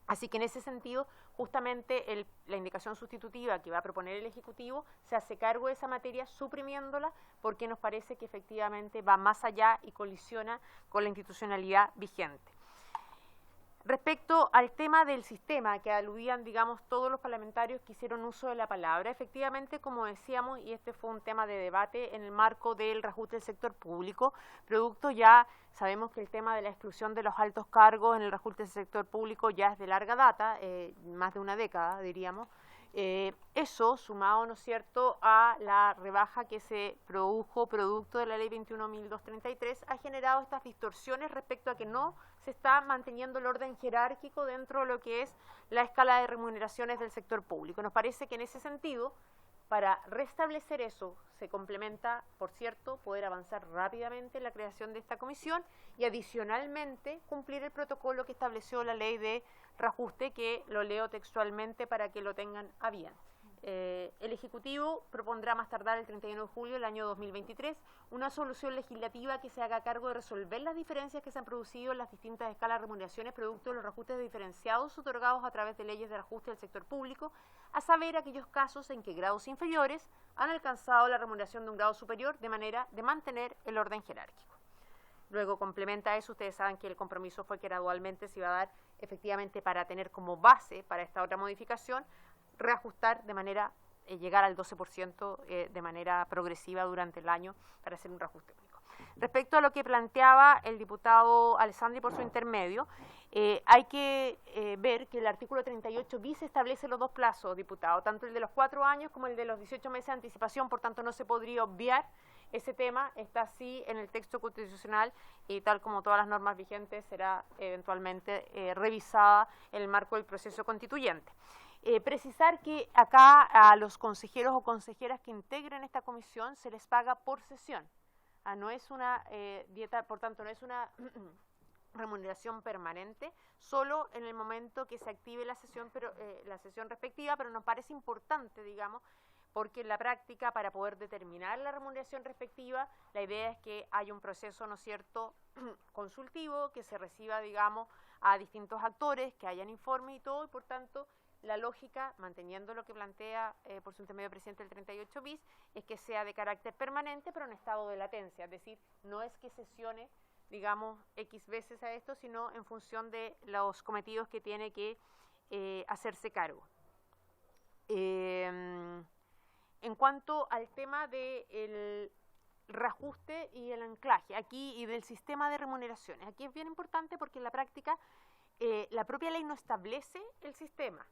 Así que en ese sentido, justamente la indicación sustitutiva que va a proponer el Ejecutivo se hace cargo de esa materia suprimiéndola, porque nos parece que efectivamente va más allá y colisiona con la institucionalidad vigente. Respecto al tema del sistema, que aludían, digamos, todos los parlamentarios que hicieron uso de la palabra, efectivamente, como decíamos, y este fue un tema de debate en el marco del reajuste del sector público, producto ya, sabemos que el tema de la exclusión de los altos cargos en el reajuste del sector público ya es de larga data, más de una década, diríamos. Eso, sumado, ¿no es cierto?, a la rebaja que se produjo producto de la ley 21.233, ha generado estas distorsiones respecto a que no se está manteniendo el orden jerárquico dentro de lo que es la escala de remuneraciones del sector público. Nos parece que en ese sentido, para restablecer eso, se complementa, por cierto, poder avanzar rápidamente en la creación de esta comisión y adicionalmente cumplir el protocolo que estableció la ley de reajuste, que lo leo textualmente para que lo tengan a bien. El Ejecutivo propondrá más tardar el 31 de julio del año 2023 una solución legislativa que se haga cargo de resolver las diferencias que se han producido en las distintas escalas de remuneraciones producto de los reajustes diferenciados otorgados a través de leyes de reajuste del sector público, a saber aquellos casos en que grados inferiores han alcanzado la remuneración de un grado superior de manera de mantener el orden jerárquico. Luego complementa eso, ustedes saben que el compromiso fue que gradualmente se iba a dar efectivamente para tener como base para esta otra modificación, reajustar de manera, llegar al 12% de manera progresiva durante el año para hacer un reajuste único. Respecto a lo que planteaba el diputado Alessandri por su intermedio, hay que ver que el artículo 38 bis establece los dos plazos, diputado, tanto el de los 4 años como el de los 18 meses de anticipación, por tanto no se podría obviar ese tema, está así en el texto constitucional y tal como todas las normas vigentes será eventualmente revisada en el marco del proceso constituyente. Precisar que acá a los consejeros o consejeras que integren esta comisión se les paga por sesión. No es una dieta, por tanto no es una remuneración permanente, solo en el momento que se active la sesión, la sesión respectiva, pero nos parece importante, digamos, porque en la práctica, para poder determinar la remuneración respectiva, la idea es que haya un proceso, ¿no es cierto?, consultivo, que se reciba, digamos, a distintos actores, que hayan informes y todo, y por tanto, la lógica, manteniendo lo que plantea por su intermedio presidente el 38 bis, es que sea de carácter permanente, pero en estado de latencia, es decir, no es que sesione, digamos, X veces a esto, sino en función de los cometidos que tiene que hacerse cargo. En cuanto al tema del reajuste y el anclaje, aquí, y del sistema de remuneraciones, aquí es bien importante porque en la práctica la propia ley no establece el sistema,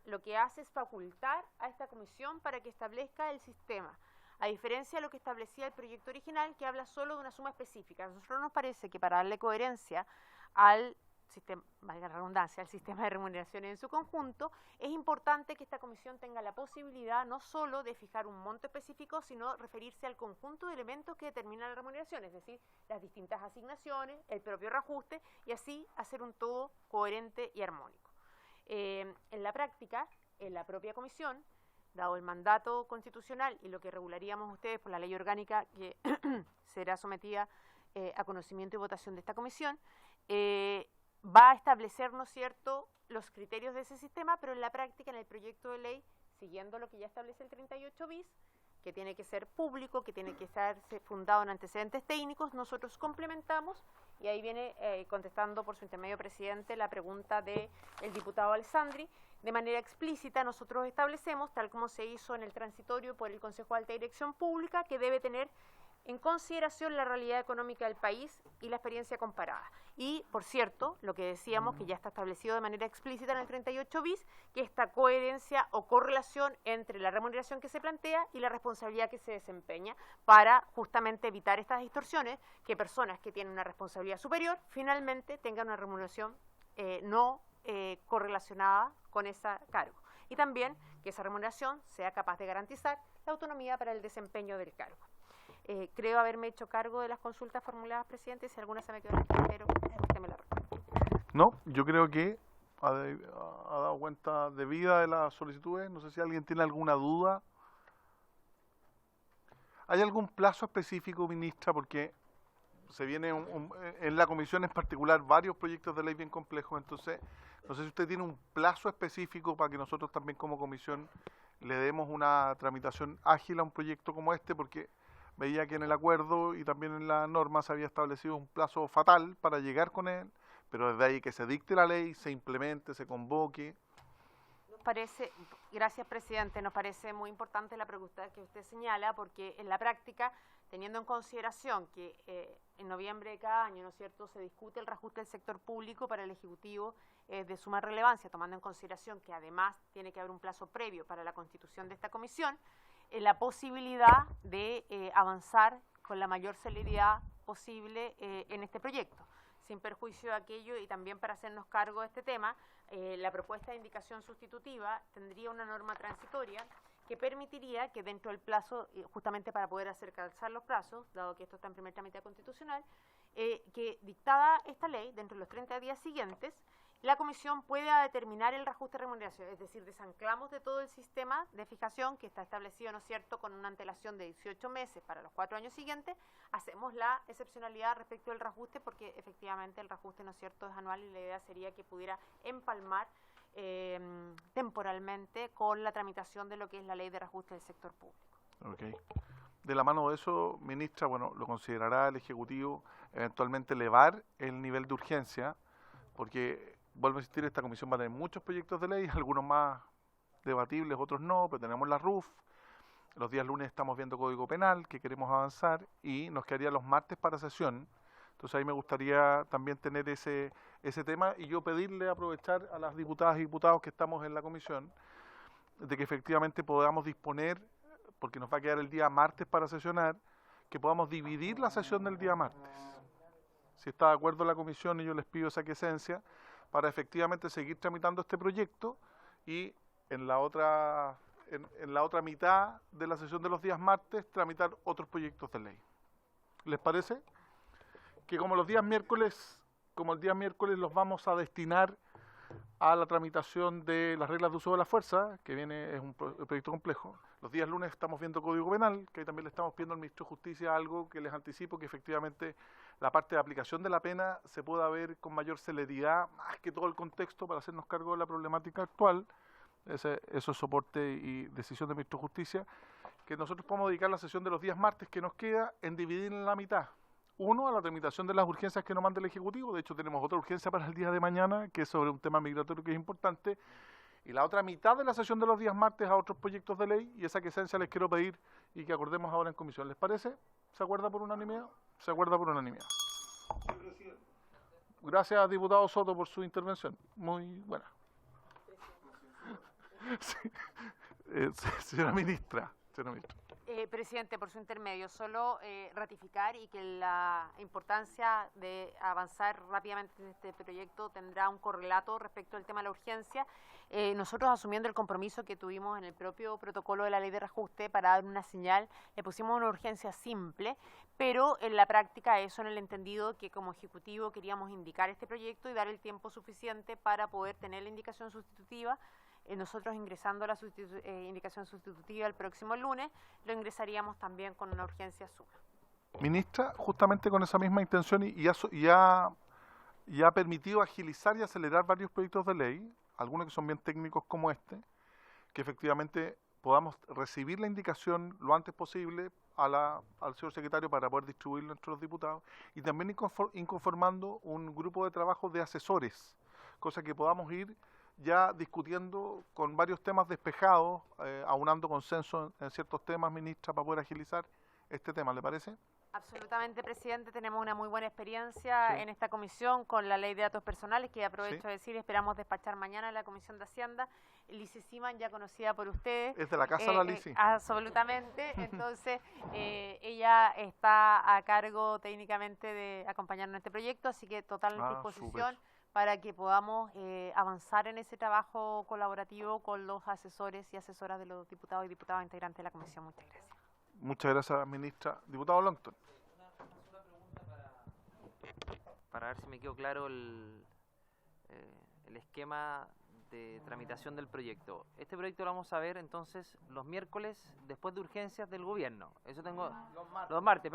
lo que hace es facultar a esta comisión para que establezca el sistema, a diferencia de lo que establecía el proyecto original, que habla solo de una suma específica. A nosotros nos parece que para darle coherencia al sistema, valga la redundancia, al sistema de remuneraciones en su conjunto, es importante que esta comisión tenga la posibilidad no solo de fijar un monto específico, sino referirse al conjunto de elementos que determinan la remuneración, es decir, las distintas asignaciones, el propio reajuste, y así hacer un todo coherente y armónico. En la práctica, en la propia comisión, dado el mandato constitucional y lo que regularíamos ustedes por la ley orgánica que será sometida a conocimiento y votación de esta comisión, va a establecer, ¿no es cierto?, los criterios de ese sistema, pero en la práctica, en el proyecto de ley, siguiendo lo que ya establece el 38 bis, que tiene que ser público, que tiene que estar fundado en antecedentes técnicos, nosotros complementamos, y ahí viene contestando por su intermedio presidente la pregunta del diputado Alessandri, de manera explícita nosotros establecemos, tal como se hizo en el transitorio por el Consejo de Alta Dirección Pública, que debe tener en consideración la realidad económica del país y la experiencia comparada. Y, por cierto, lo que decíamos, que ya está establecido de manera explícita en el 38 bis, que esta coherencia o correlación entre la remuneración que se plantea y la responsabilidad que se desempeña, para justamente evitar estas distorsiones, que personas que tienen una responsabilidad superior finalmente tengan una remuneración no correlacionada con ese cargo. Y también que esa remuneración sea capaz de garantizar la autonomía para el desempeño del cargo. Creo haberme hecho cargo de las consultas formuladas, presidente. Si alguna se me quedó en el tintero, usted me la responde. No, yo creo que ha dado cuenta debida de las solicitudes. No sé si alguien tiene alguna duda. ¿Hay algún plazo específico, ministra? Porque se viene en la comisión en particular varios proyectos de ley bien complejos, entonces no sé si usted tiene un plazo específico para que nosotros también como comisión le demos una tramitación ágil a un proyecto como este, porque veía que en el acuerdo y también en la norma se había establecido un plazo fatal para llegar con él, pero desde ahí que se dicte la ley, se implemente, se convoque. Nos parece, gracias presidente, nos parece muy importante la pregunta que usted señala, porque en la práctica, teniendo en consideración que en noviembre de cada año, ¿no es cierto?, se discute el reajuste del sector público para el Ejecutivo de suma relevancia, tomando en consideración que además tiene que haber un plazo previo para la constitución de esta comisión, la posibilidad de avanzar con la mayor celeridad posible en este proyecto. Sin perjuicio de aquello, y también para hacernos cargo de este tema, la propuesta de indicación sustitutiva tendría una norma transitoria que permitiría que dentro del plazo, justamente para poder hacer calzar los plazos, dado que esto está en primer trámite constitucional, que dictada esta ley, dentro de los 30 días siguientes, la comisión pueda determinar el reajuste de remuneración, es decir, desanclamos de todo el sistema de fijación que está establecido, ¿no es cierto?, con una antelación de 18 meses para los 4 años siguientes, hacemos la excepcionalidad respecto del reajuste, porque efectivamente el reajuste, ¿no es cierto?, es anual, y la idea sería que pudiera empalmar temporalmente con la tramitación de lo que es la ley de reajuste del sector público. Okay. de la mano de eso, ministra, bueno, lo considerará el Ejecutivo eventualmente elevar el nivel de urgencia, porque, vuelvo a insistir, esta comisión va a tener muchos proyectos de ley, algunos más debatibles, otros no, pero tenemos la RUF, los días lunes estamos viendo Código Penal, que queremos avanzar, y nos quedaría los martes para sesión. Entonces ahí me gustaría también tener ese tema, y yo pedirle, aprovechar a las diputadas y diputados que estamos en la comisión, de que efectivamente podamos disponer, porque nos va a quedar el día martes para sesionar, que podamos dividir la sesión del día martes. Si está de acuerdo la comisión, y yo les pido esa quiesencia, para efectivamente seguir tramitando este proyecto, y en la otra mitad de la sesión de los días martes tramitar otros proyectos de ley. ¿Les parece? Que como el día miércoles los vamos a destinar a la tramitación de las reglas de uso de la fuerza, que es un proyecto complejo. Los días lunes estamos viendo Código Penal, que ahí también le estamos pidiendo al Ministro de Justicia algo que les anticipo, que efectivamente la parte de aplicación de la pena se pueda ver con mayor celeridad, más que todo el contexto, para hacernos cargo de la problemática actual. Eso es soporte y decisión del Ministro de Justicia, que nosotros podemos dedicar la sesión de los días martes que nos queda en dividir en la mitad. Uno, a la tramitación de las urgencias que nos manda el Ejecutivo. De hecho, tenemos otra urgencia para el día de mañana, que es sobre un tema migratorio que es importante. Y la otra mitad de la sesión de los días martes a otros proyectos de ley. Y esa quiesencia les quiero pedir y que acordemos ahora en comisión. ¿Les parece? ¿Se acuerda por unanimidad? Se acuerda por unanimidad. Gracias, diputado Soto, por su intervención. Muy buena. Sí. Señora ministra. Presidente, por su intermedio, solo ratificar y que la importancia de avanzar rápidamente en este proyecto tendrá un correlato respecto al tema de la urgencia. Nosotros, asumiendo el compromiso que tuvimos en el propio protocolo de la ley de reajuste para dar una señal, le pusimos una urgencia simple, pero en la práctica eso en el entendido que como Ejecutivo queríamos indicar este proyecto y dar el tiempo suficiente para poder tener la indicación sustitutiva. Nosotros ingresando la indicación sustitutiva el próximo lunes, lo ingresaríamos también con una urgencia suma. Ministra, justamente con esa misma intención y ha permitido agilizar y acelerar varios proyectos de ley, algunos que son bien técnicos como este, que efectivamente podamos recibir la indicación lo antes posible al señor secretario para poder distribuirlo entre los diputados, y también inconformando un grupo de trabajo de asesores, cosa que podamos ir ya discutiendo con varios temas despejados, aunando consenso en ciertos temas, ministra, para poder agilizar este tema, ¿le parece? Absolutamente, presidente. Tenemos una muy buena experiencia en esta comisión con la ley de datos personales, que aprovecho de decir, esperamos despachar mañana en la Comisión de Hacienda. Lice Siman, ya conocida por ustedes. Es de la casa la Lice. Absolutamente. Entonces, ella está a cargo técnicamente de acompañarnos en este proyecto, así que total disposición para que podamos avanzar en ese trabajo colaborativo con los asesores y asesoras de los diputados y diputadas integrantes de la comisión. Muchas gracias. Muchas gracias, ministra. Diputado Longton. Una pregunta para ver si me quedó claro el esquema de tramitación del proyecto. Este proyecto lo vamos a ver entonces los miércoles después de urgencias del gobierno. Eso tengo... Los martes,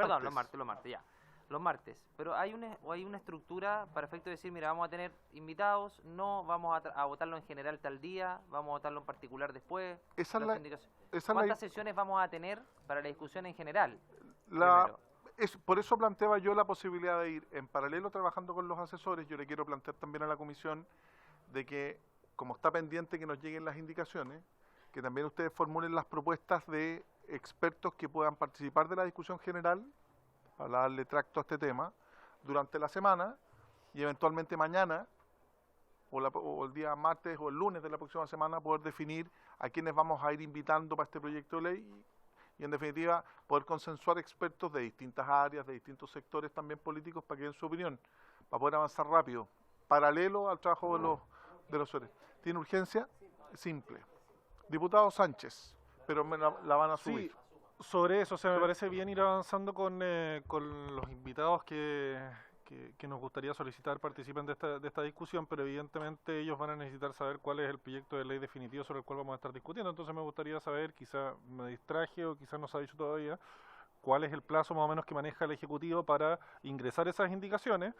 ya. Los martes, pero hay una estructura para efecto de decir, mira, vamos a tener invitados, no vamos a votarlo en general tal día, vamos a votarlo en particular después. ¿Cuántas sesiones vamos a tener para la discusión en general? Por eso planteaba yo la posibilidad de ir en paralelo trabajando con los asesores. Yo le quiero plantear también a la comisión de que, como está pendiente que nos lleguen las indicaciones, que también ustedes formulen las propuestas de expertos que puedan participar de la discusión general, para darle tracto a este tema, durante la semana, y eventualmente mañana, o el día martes o el lunes de la próxima semana, poder definir a quienes vamos a ir invitando para este proyecto de ley, y en definitiva poder consensuar expertos de distintas áreas, de distintos sectores también políticos, para que den su opinión, para poder avanzar rápido, paralelo al trabajo de los seres. ¿Tiene urgencia? Simple. Diputado Sánchez, pero la van a subir. Sí. Sobre eso, me parece bien ir avanzando con los invitados que nos gustaría solicitar participen de esta discusión, pero evidentemente ellos van a necesitar saber cuál es el proyecto de ley definitivo sobre el cual vamos a estar discutiendo. Entonces me gustaría saber, quizá me distraje o quizás no se ha dicho todavía, cuál es el plazo más o menos que maneja el Ejecutivo para ingresar esas indicaciones,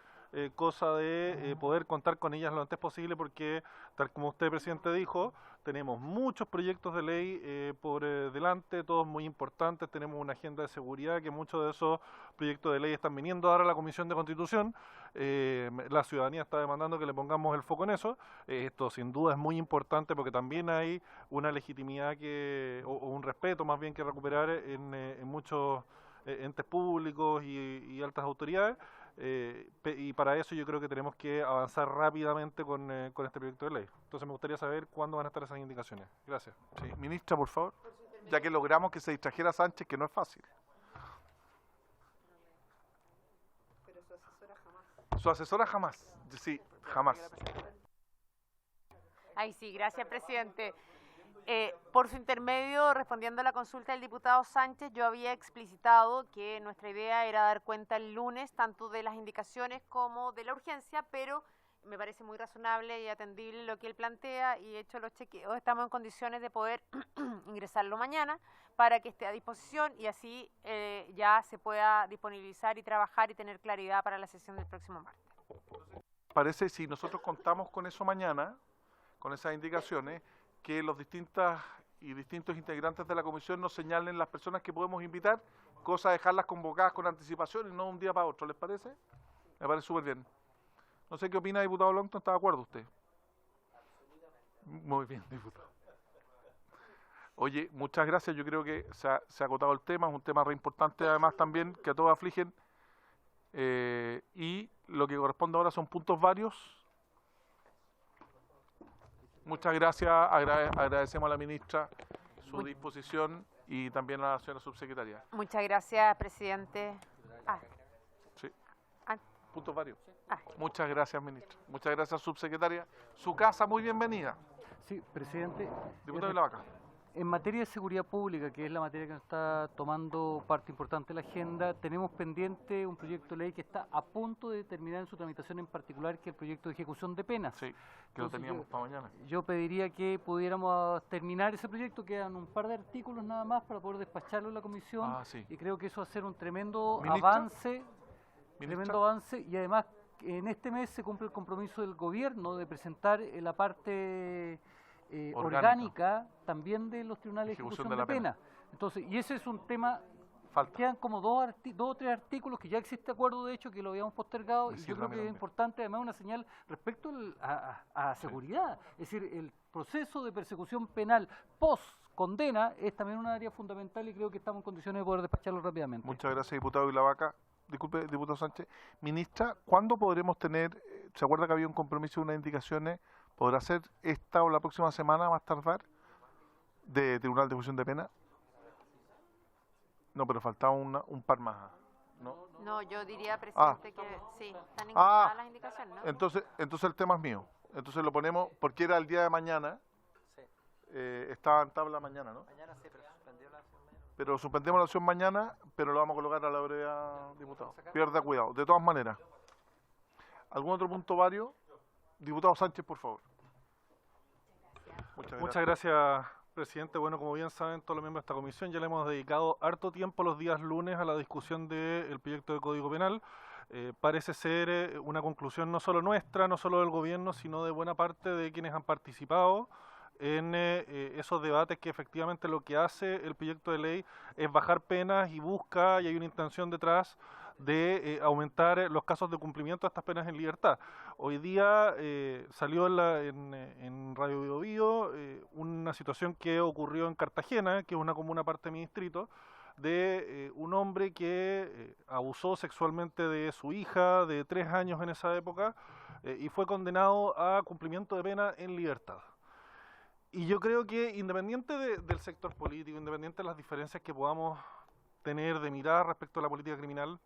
cosa de poder contar con ellas lo antes posible, porque tal como usted, presidente, dijo, Tenemos muchos proyectos de ley por delante, todos muy importantes. Tenemos una agenda de seguridad que muchos de esos proyectos de ley están viniendo ahora a la Comisión de Constitución. La ciudadanía está demandando que le pongamos el foco en eso. Esto sin duda es muy importante porque también hay una legitimidad o un respeto más bien que recuperar en muchos entes públicos y altas autoridades. Y para eso yo creo que tenemos que avanzar rápidamente con este proyecto de ley. Entonces me gustaría saber cuándo van a estar esas indicaciones. Gracias. Sí, ministra, por favor, ya que logramos que se distrajera Sánchez, que no es fácil. Pero su asesora jamás. Su asesora jamás. Sí, jamás. Ay, sí, gracias, presidente. Por su intermedio, respondiendo a la consulta del diputado Sánchez, yo había explicitado que nuestra idea era dar cuenta el lunes tanto de las indicaciones como de la urgencia, pero me parece muy razonable y atendible lo que él plantea y hecho los chequeos. Estamos en condiciones de poder ingresarlo mañana para que esté a disposición y así ya se pueda disponibilizar y trabajar y tener claridad para la sesión del próximo martes. Parece, si nosotros contamos con eso mañana, con esas indicaciones, que los distintos integrantes de la comisión nos señalen las personas que podemos invitar, cosa de dejarlas convocadas con anticipación y no un día para otro, ¿les parece? Me parece súper bien. No sé qué opina, diputado Longton, ¿está de acuerdo usted? Muy bien, diputado. Oye, muchas gracias, yo creo que se ha agotado el tema, es un tema re importante además también, que a todos afligen, y lo que corresponde ahora son puntos varios. Muchas gracias, agradecemos a la ministra su disposición y también a la señora subsecretaria. Muchas gracias, presidente. Sí. Puntos varios. Muchas gracias, ministra. Muchas gracias, subsecretaria. Su casa, muy bienvenida. Sí, presidente. Diputado de la Vaca. En materia de seguridad pública, que es la materia que nos está tomando parte importante de la agenda, tenemos pendiente un proyecto de ley que está a punto de terminar en su tramitación, en particular, que es el proyecto de ejecución de penas. Sí, que lo teníamos para mañana. Yo pediría que pudiéramos terminar ese proyecto, quedan un par de artículos nada más para poder despacharlo en la comisión, y creo que eso va a ser un tremendo avance, y además en este mes se cumple el compromiso del gobierno de presentar la parte orgánica también de los tribunales de ejecución de pena. Entonces, y ese es un tema, quedan como dos o tres artículos que ya existe acuerdo, de hecho, que lo habíamos postergado, y yo creo que es importante, además, una señal respecto a seguridad. Es decir, el proceso de persecución penal post-condena es también una área fundamental y creo que estamos en condiciones de poder despacharlo rápidamente. Muchas gracias, diputado Vilavaca. Disculpe, diputado Sánchez. Ministra, ¿cuándo podremos tener, se acuerda que había un compromiso y unas indicaciones, podrá ser esta o la próxima semana más tardar, de Tribunal de Ejecución de Pena? No, pero faltaba un par más. No, yo diría, presidente, que sí, están ingresadas las indicaciones, ¿no? Entonces el tema es mío. Entonces lo ponemos, porque era el día de mañana, estaba en tabla mañana, ¿no? Mañana sí, pero suspendió la sesión mañana. Pero suspendemos la sesión mañana, pero lo vamos a colocar a la brevedad, diputado. Pierda cuidado. De todas maneras, ¿algún otro punto vario? Diputado Sánchez, por favor. Muchas gracias, presidente. Bueno, como bien saben todos los miembros de esta comisión, ya le hemos dedicado harto tiempo los días lunes a la discusión del proyecto de Código Penal. Parece ser una conclusión no solo nuestra, no solo del gobierno, sino de buena parte de quienes han participado en esos debates, que efectivamente lo que hace el proyecto de ley es bajar penas y busca, y hay una intención detrás de aumentar los casos de cumplimiento de estas penas en libertad. Hoy día salió en Radio Bio Bio una situación que ocurrió en Cartagena, que es una comuna parte de mi distrito, de un hombre que abusó sexualmente de su hija de 3 años en esa época y fue condenado a cumplimiento de pena en libertad. Y yo creo que independiente del sector político, independiente de las diferencias que podamos tener de mirada respecto a la política criminal,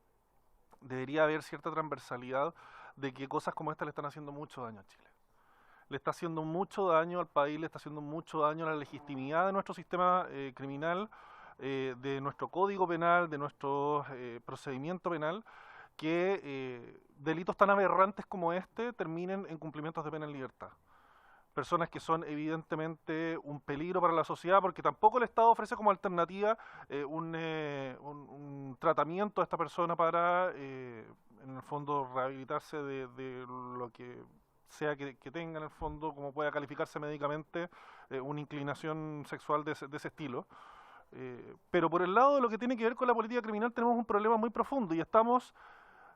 debería haber cierta transversalidad de que cosas como esta le están haciendo mucho daño a Chile. Le está haciendo mucho daño al país, le está haciendo mucho daño a la legitimidad de nuestro sistema criminal, de nuestro código penal, de nuestro procedimiento penal, que delitos tan aberrantes como este terminen en cumplimientos de pena en libertad. Personas que son evidentemente un peligro para la sociedad, porque tampoco el Estado ofrece como alternativa un tratamiento a esta persona para, en el fondo, rehabilitarse de lo que sea que tenga en el fondo, como pueda calificarse médicamente, una inclinación sexual de ese estilo. Pero por el lado de lo que tiene que ver con la política criminal tenemos un problema muy profundo y estamos,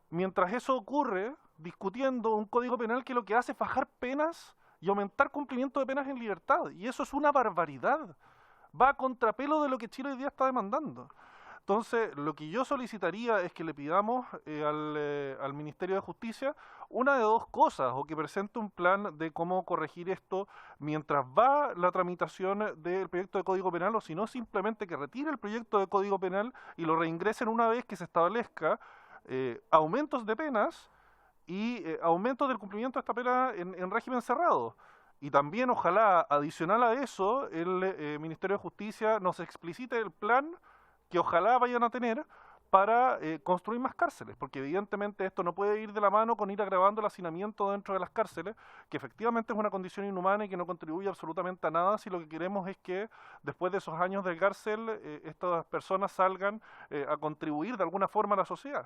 mientras eso ocurre, discutiendo un código penal que lo que hace es bajar penas y aumentar cumplimiento de penas en libertad. Y eso es una barbaridad. Va a contrapelo de lo que Chile hoy día está demandando. Entonces, lo que yo solicitaría es que le pidamos al Ministerio de Justicia una de dos cosas, o que presente un plan de cómo corregir esto mientras va la tramitación del proyecto de Código Penal, o si no, simplemente que retire el proyecto de Código Penal y lo reingresen una vez que se establezca aumentos de penas y aumentos del cumplimiento de esta pena en régimen cerrado. Y también, ojalá, adicional a eso, el Ministerio de Justicia nos explicite el plan que ojalá vayan a tener para construir más cárceles, porque evidentemente esto no puede ir de la mano con ir agravando el hacinamiento dentro de las cárceles, que efectivamente es una condición inhumana y que no contribuye absolutamente a nada si lo que queremos es que después de esos años de cárcel estas personas salgan a contribuir de alguna forma a la sociedad.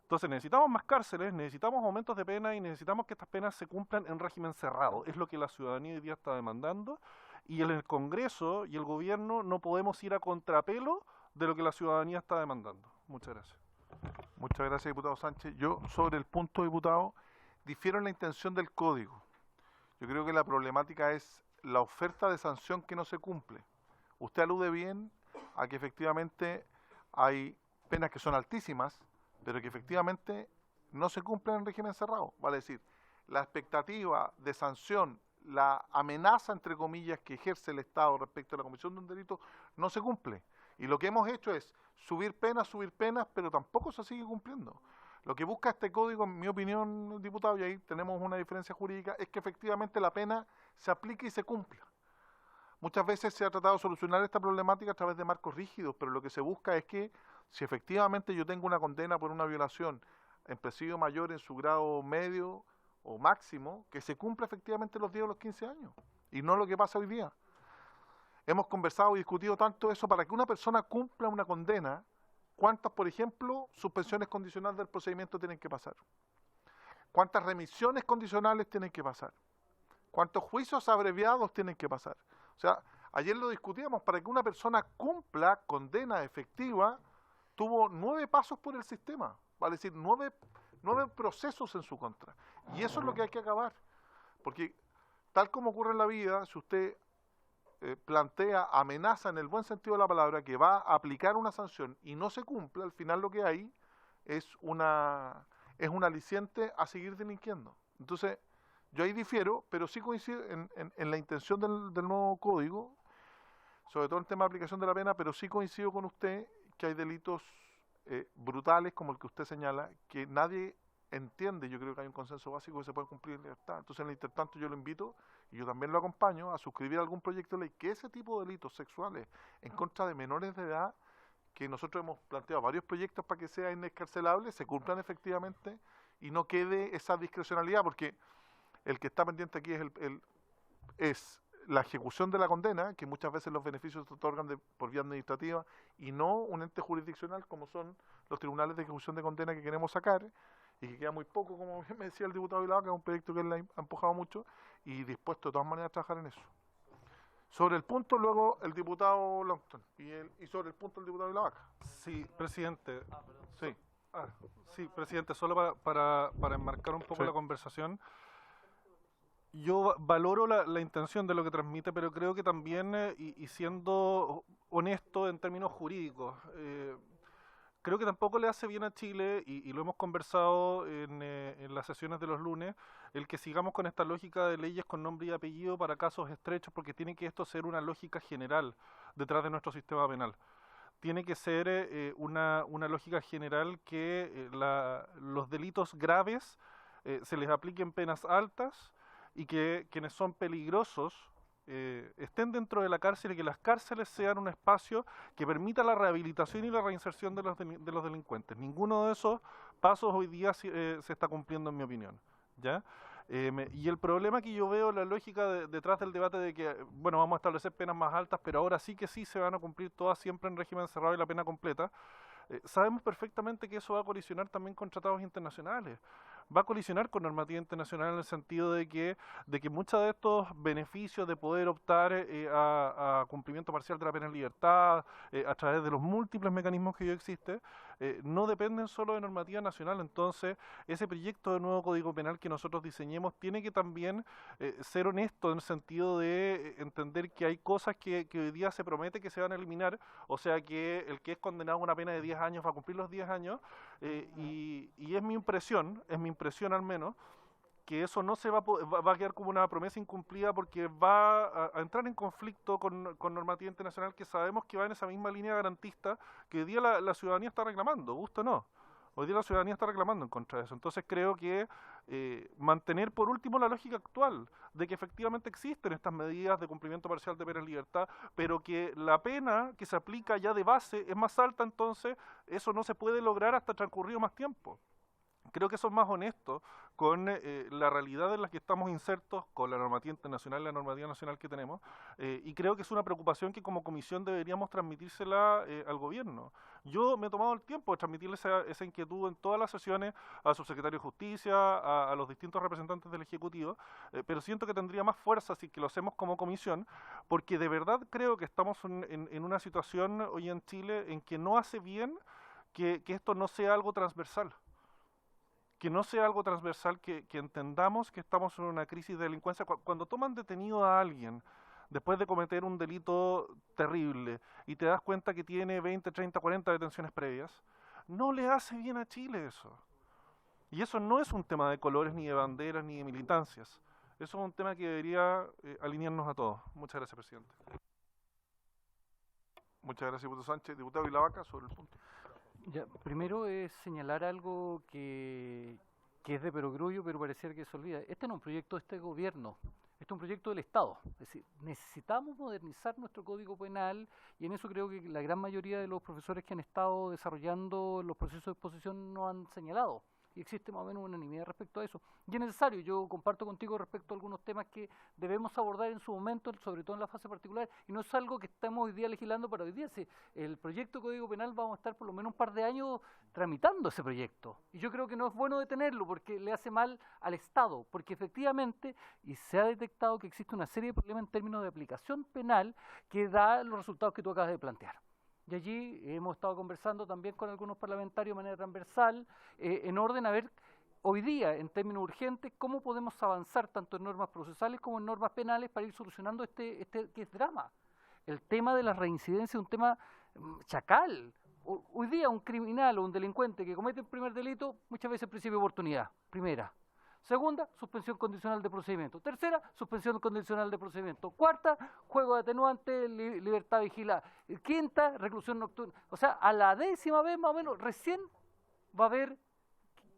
Entonces necesitamos más cárceles, necesitamos aumentos de pena y necesitamos que estas penas se cumplan en régimen cerrado. Es lo que la ciudadanía hoy día está demandando, y en el Congreso y el Gobierno no podemos ir a contrapelo de lo que la ciudadanía está demandando. Muchas gracias. Muchas gracias, diputado Sánchez. Yo, sobre el punto, diputado, difiero en la intención del código. Yo creo que la problemática es la oferta de sanción que no se cumple. Usted alude bien a que efectivamente hay penas que son altísimas, pero que efectivamente no se cumplen en régimen cerrado. Vale decir, la expectativa de sanción, la amenaza, entre comillas, que ejerce el Estado respecto a la comisión de un delito, no se cumple. Y lo que hemos hecho es subir penas, pero tampoco se sigue cumpliendo. Lo que busca este código, en mi opinión, diputado, y ahí tenemos una diferencia jurídica, es que efectivamente la pena se aplique y se cumpla. Muchas veces se ha tratado de solucionar esta problemática a través de marcos rígidos, pero lo que se busca es que si efectivamente yo tengo una condena por una violación en presidio mayor en su grado medio o máximo, que se cumpla efectivamente los 10 o los 15 años, y no lo que pasa hoy día. Hemos conversado y discutido tanto eso para que una persona cumpla una condena. ¿Cuántas, por ejemplo, suspensiones condicionales del procedimiento tienen que pasar? ¿Cuántas remisiones condicionales tienen que pasar? ¿Cuántos juicios abreviados tienen que pasar? O sea, ayer lo discutíamos, para que una persona cumpla condena efectiva, tuvo 9 pasos por el sistema, vale decir, 9 procesos en su contra. Y eso es lo que hay que acabar. Porque, tal como ocurre en la vida, si usted plantea, amenaza en el buen sentido de la palabra, que va a aplicar una sanción y no se cumple, al final lo que hay es un aliciente a seguir delinquiendo. Entonces, yo ahí difiero, pero sí coincido en la intención del nuevo código, sobre todo en tema de aplicación de la pena, pero sí coincido con usted que hay delitos brutales, como el que usted señala, que nadie entiende. Yo creo que hay un consenso básico que se puede cumplir en libertad. Entonces, en el intertanto, yo lo invito, y yo también lo acompaño, a suscribir algún proyecto de ley que ese tipo de delitos sexuales en contra de menores de edad, que nosotros hemos planteado varios proyectos para que sea inescarcelable, se cumplan efectivamente y no quede esa discrecionalidad, porque el que está pendiente aquí es la ejecución de la condena, que muchas veces los beneficios se otorgan por vía administrativa y no un ente jurisdiccional como son los tribunales de ejecución de condena que queremos sacar, y que queda muy poco, como bien me decía el diputado Vilavaca, que es un proyecto que él ha empujado mucho y dispuesto de todas maneras a trabajar en eso. Sobre el punto, luego el diputado Longton, y sobre el punto el diputado Vilavaca. Sí, presidente. Sí, presidente, solo para enmarcar un poco la conversación. Yo valoro la intención de lo que transmite, pero creo que también, y siendo honesto en términos jurídicos, creo que tampoco le hace bien a Chile, y lo hemos conversado en las sesiones de los lunes, el que sigamos con esta lógica de leyes con nombre y apellido para casos estrechos, porque tiene que esto ser una lógica general detrás de nuestro sistema penal. Tiene que ser una lógica general que los delitos graves se les apliquen penas altas, y que quienes son peligrosos estén dentro de la cárcel, y que las cárceles sean un espacio que permita la rehabilitación y la reinserción de los delincuentes. Ninguno de esos pasos hoy día se está cumpliendo, en mi opinión, ¿ya? Y el problema que yo veo, la lógica detrás del debate de que, bueno, vamos a establecer penas más altas, pero ahora sí que sí se van a cumplir todas siempre en régimen cerrado y la pena completa, sabemos perfectamente que eso va a colisionar también con tratados internacionales. va a colisionar con normativa internacional en el sentido de que muchos de estos beneficios de poder optar a cumplimiento parcial de la pena en libertad a través de los múltiples mecanismos que hoy existen, no dependen solo de normativa nacional. Entonces, ese proyecto de nuevo Código Penal que nosotros diseñemos tiene que también ser honesto en el sentido de entender que hay cosas que hoy día se promete que se van a eliminar, o sea que el que es condenado a una pena de 10 años va a cumplir los 10 años, y es mi impresión al menos, que eso no se va a quedar como una promesa incumplida porque va a entrar en conflicto con normativa internacional que sabemos que va en esa misma línea garantista que hoy día la ciudadanía está reclamando, gusto o no. Hoy día la ciudadanía está reclamando en contra de eso. Entonces creo que mantener por último la lógica actual de que efectivamente existen estas medidas de cumplimiento parcial de pena en libertad, pero que la pena que se aplica ya de base es más alta, entonces eso no se puede lograr hasta transcurrido más tiempo. Creo que eso es más honesto con la realidad en la que estamos insertos, con la normativa internacional y la normativa nacional que tenemos, y creo que es una preocupación que como comisión deberíamos transmitírsela al gobierno. Yo me he tomado el tiempo de transmitirle esa inquietud en todas las sesiones al subsecretario de Justicia, a los distintos representantes del Ejecutivo, pero siento que tendría más fuerza si que lo hacemos como comisión, porque de verdad creo que estamos en una situación hoy en Chile en que no hace bien que esto no sea algo transversal. Que no sea algo transversal, que entendamos que estamos en una crisis de delincuencia. Cuando toman detenido a alguien después de cometer un delito terrible y te das cuenta que tiene 20, 30, 40 detenciones previas, no le hace bien a Chile eso. Y eso no es un tema de colores, ni de banderas, ni de militancias. Eso es un tema que debería alinearnos a todos. Muchas gracias, presidente. Muchas gracias, diputado Sánchez. Diputado Vilavaca, sobre el punto. Ya, primero es señalar algo que es de perogrullo, pero pareciera que se olvida. Este no es un proyecto de este gobierno, este es un proyecto del Estado. Es decir, necesitamos modernizar nuestro Código Penal y en eso creo que la gran mayoría de los profesores que han estado desarrollando los procesos de exposición nos han señalado. Y existe más o menos unanimidad respecto a eso. Y es necesario, yo comparto contigo respecto a algunos temas que debemos abordar en su momento, sobre todo en la fase particular, y no es algo que estamos hoy día legislando para hoy día. Si el proyecto de Código Penal vamos a estar por lo menos un par de años tramitando ese proyecto. Y yo creo que no es bueno detenerlo porque le hace mal al Estado, porque efectivamente, y se ha detectado que existe una serie de problemas en términos de aplicación penal que da los resultados que tú acabas de plantear. Y allí hemos estado conversando también con algunos parlamentarios de manera transversal, en orden a ver hoy día, en términos urgentes, cómo podemos avanzar tanto en normas procesales como en normas penales para ir solucionando este que es drama. El tema de la reincidencia es un tema chacal. Hoy día un criminal o un delincuente que comete el primer delito, muchas veces principio de oportunidad, primera. Segunda, suspensión condicional de procedimiento. Tercera, suspensión condicional de procedimiento. Cuarta, juego de atenuante, libertad vigilada. Quinta, reclusión nocturna. O sea, a la 10ª vez más o menos, recién va a ver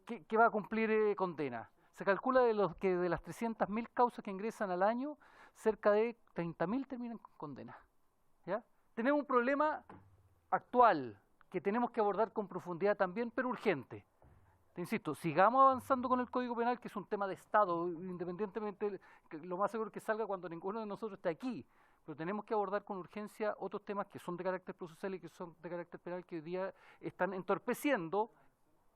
que va a cumplir condena. Se calcula que de las 300.000 causas que ingresan al año, cerca de 30.000 terminan con condena. ¿Ya? Tenemos un problema actual que tenemos que abordar con profundidad también, pero urgente. Te insisto, sigamos avanzando con el Código Penal, que es un tema de Estado, independientemente, lo más seguro es que salga cuando ninguno de nosotros esté aquí, pero tenemos que abordar con urgencia otros temas que son de carácter procesal y que son de carácter penal, que hoy día están entorpeciendo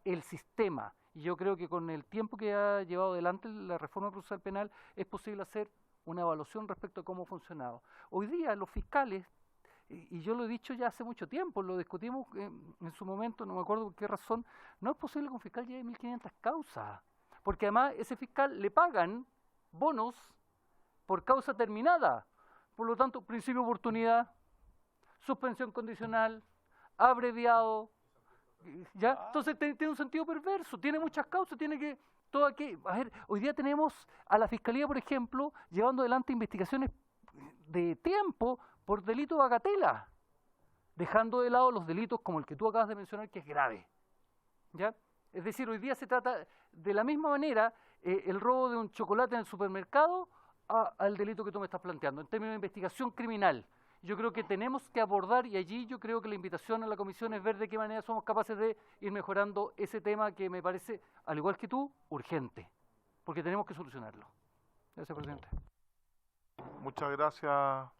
el sistema. Y yo creo que con el tiempo que ha llevado adelante la reforma procesal penal es posible hacer una evaluación respecto a cómo ha funcionado. Hoy día los fiscales, y yo lo he dicho ya hace mucho tiempo, lo discutimos en su momento, no me acuerdo por qué razón, no es posible que un fiscal lleve 1.500 causas, porque además ese fiscal le pagan bonos por causa terminada, por lo tanto, principio de oportunidad, suspensión condicional, abreviado, ¿ya? Entonces tiene un sentido perverso, tiene muchas causas, tiene que, todo aquí, a ver, hoy día tenemos a la Fiscalía, por ejemplo, llevando adelante investigaciones de tiempo por delito bagatela, dejando de lado los delitos como el que tú acabas de mencionar, que es grave. ¿Ya? Es decir, hoy día se trata de la misma manera el robo de un chocolate en el supermercado al delito que tú me estás planteando, en términos de investigación criminal. Yo creo que tenemos que abordar, y allí yo creo que la invitación a la comisión es ver de qué manera somos capaces de ir mejorando ese tema que me parece, al igual que tú, urgente, porque tenemos que solucionarlo. Gracias, presidente. Muchas gracias,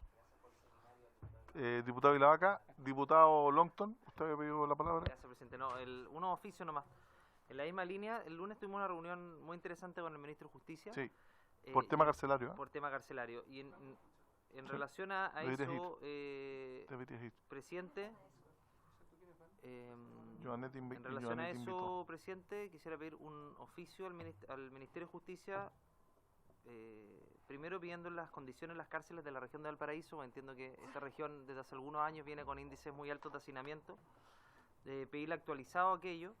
diputado Vilavaca. Diputado Longton, usted había pedido la palabra. Gracias, presidente. No, unos oficios nomás. En la misma línea, el lunes tuvimos una reunión muy interesante con el ministro de Justicia. Sí, por tema carcelario. Por tema carcelario. Y en Sí. relación a Deberías eso, Deberías ir. presidente, Joanet en relación a eso, presidente, quisiera pedir un oficio al Ministerio de Justicia, primero pidiendo las condiciones en las cárceles de la región de Valparaíso. Entiendo que esta región desde hace algunos años viene con índices muy altos de hacinamiento. Pedirle actualizado aquello.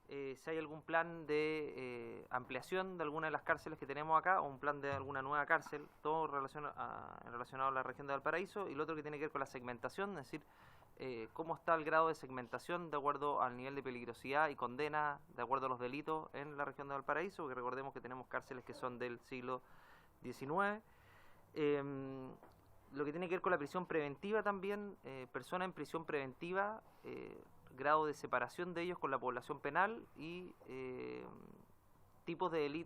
Si hay algún plan de ampliación de alguna de las cárceles que tenemos acá, o un plan de alguna nueva cárcel, todo relacionado a la región de Valparaíso. Y lo otro que tiene que ver con la segmentación, es decir, cómo está el grado de segmentación de acuerdo al nivel de peligrosidad y condena de acuerdo a los delitos en la región de Valparaíso, porque recordemos que tenemos cárceles que son del siglo XIX. Lo que tiene que ver con la prisión preventiva también, personas en prisión preventiva, grado de separación de ellos con la población penal y tipos de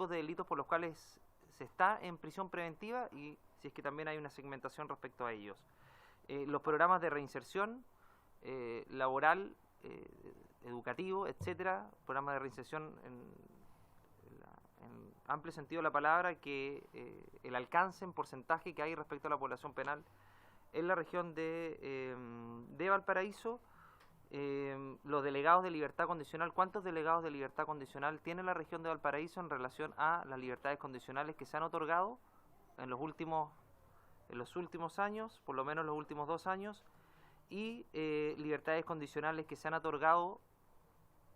delitos por los cuales se está en prisión preventiva, y si es que también hay una segmentación respecto a ellos. Los programas de reinserción laboral, educativo, etcétera, programas de reinserción en amplio sentido de la palabra, que el alcance en porcentaje que hay respecto a la población penal en la región de Valparaíso. Los delegados de libertad condicional, ¿cuántos delegados de libertad condicional tiene la región de Valparaíso en relación a las libertades condicionales que se han otorgado en los últimos años, por lo menos los últimos 2 años, y libertades condicionales que se han otorgado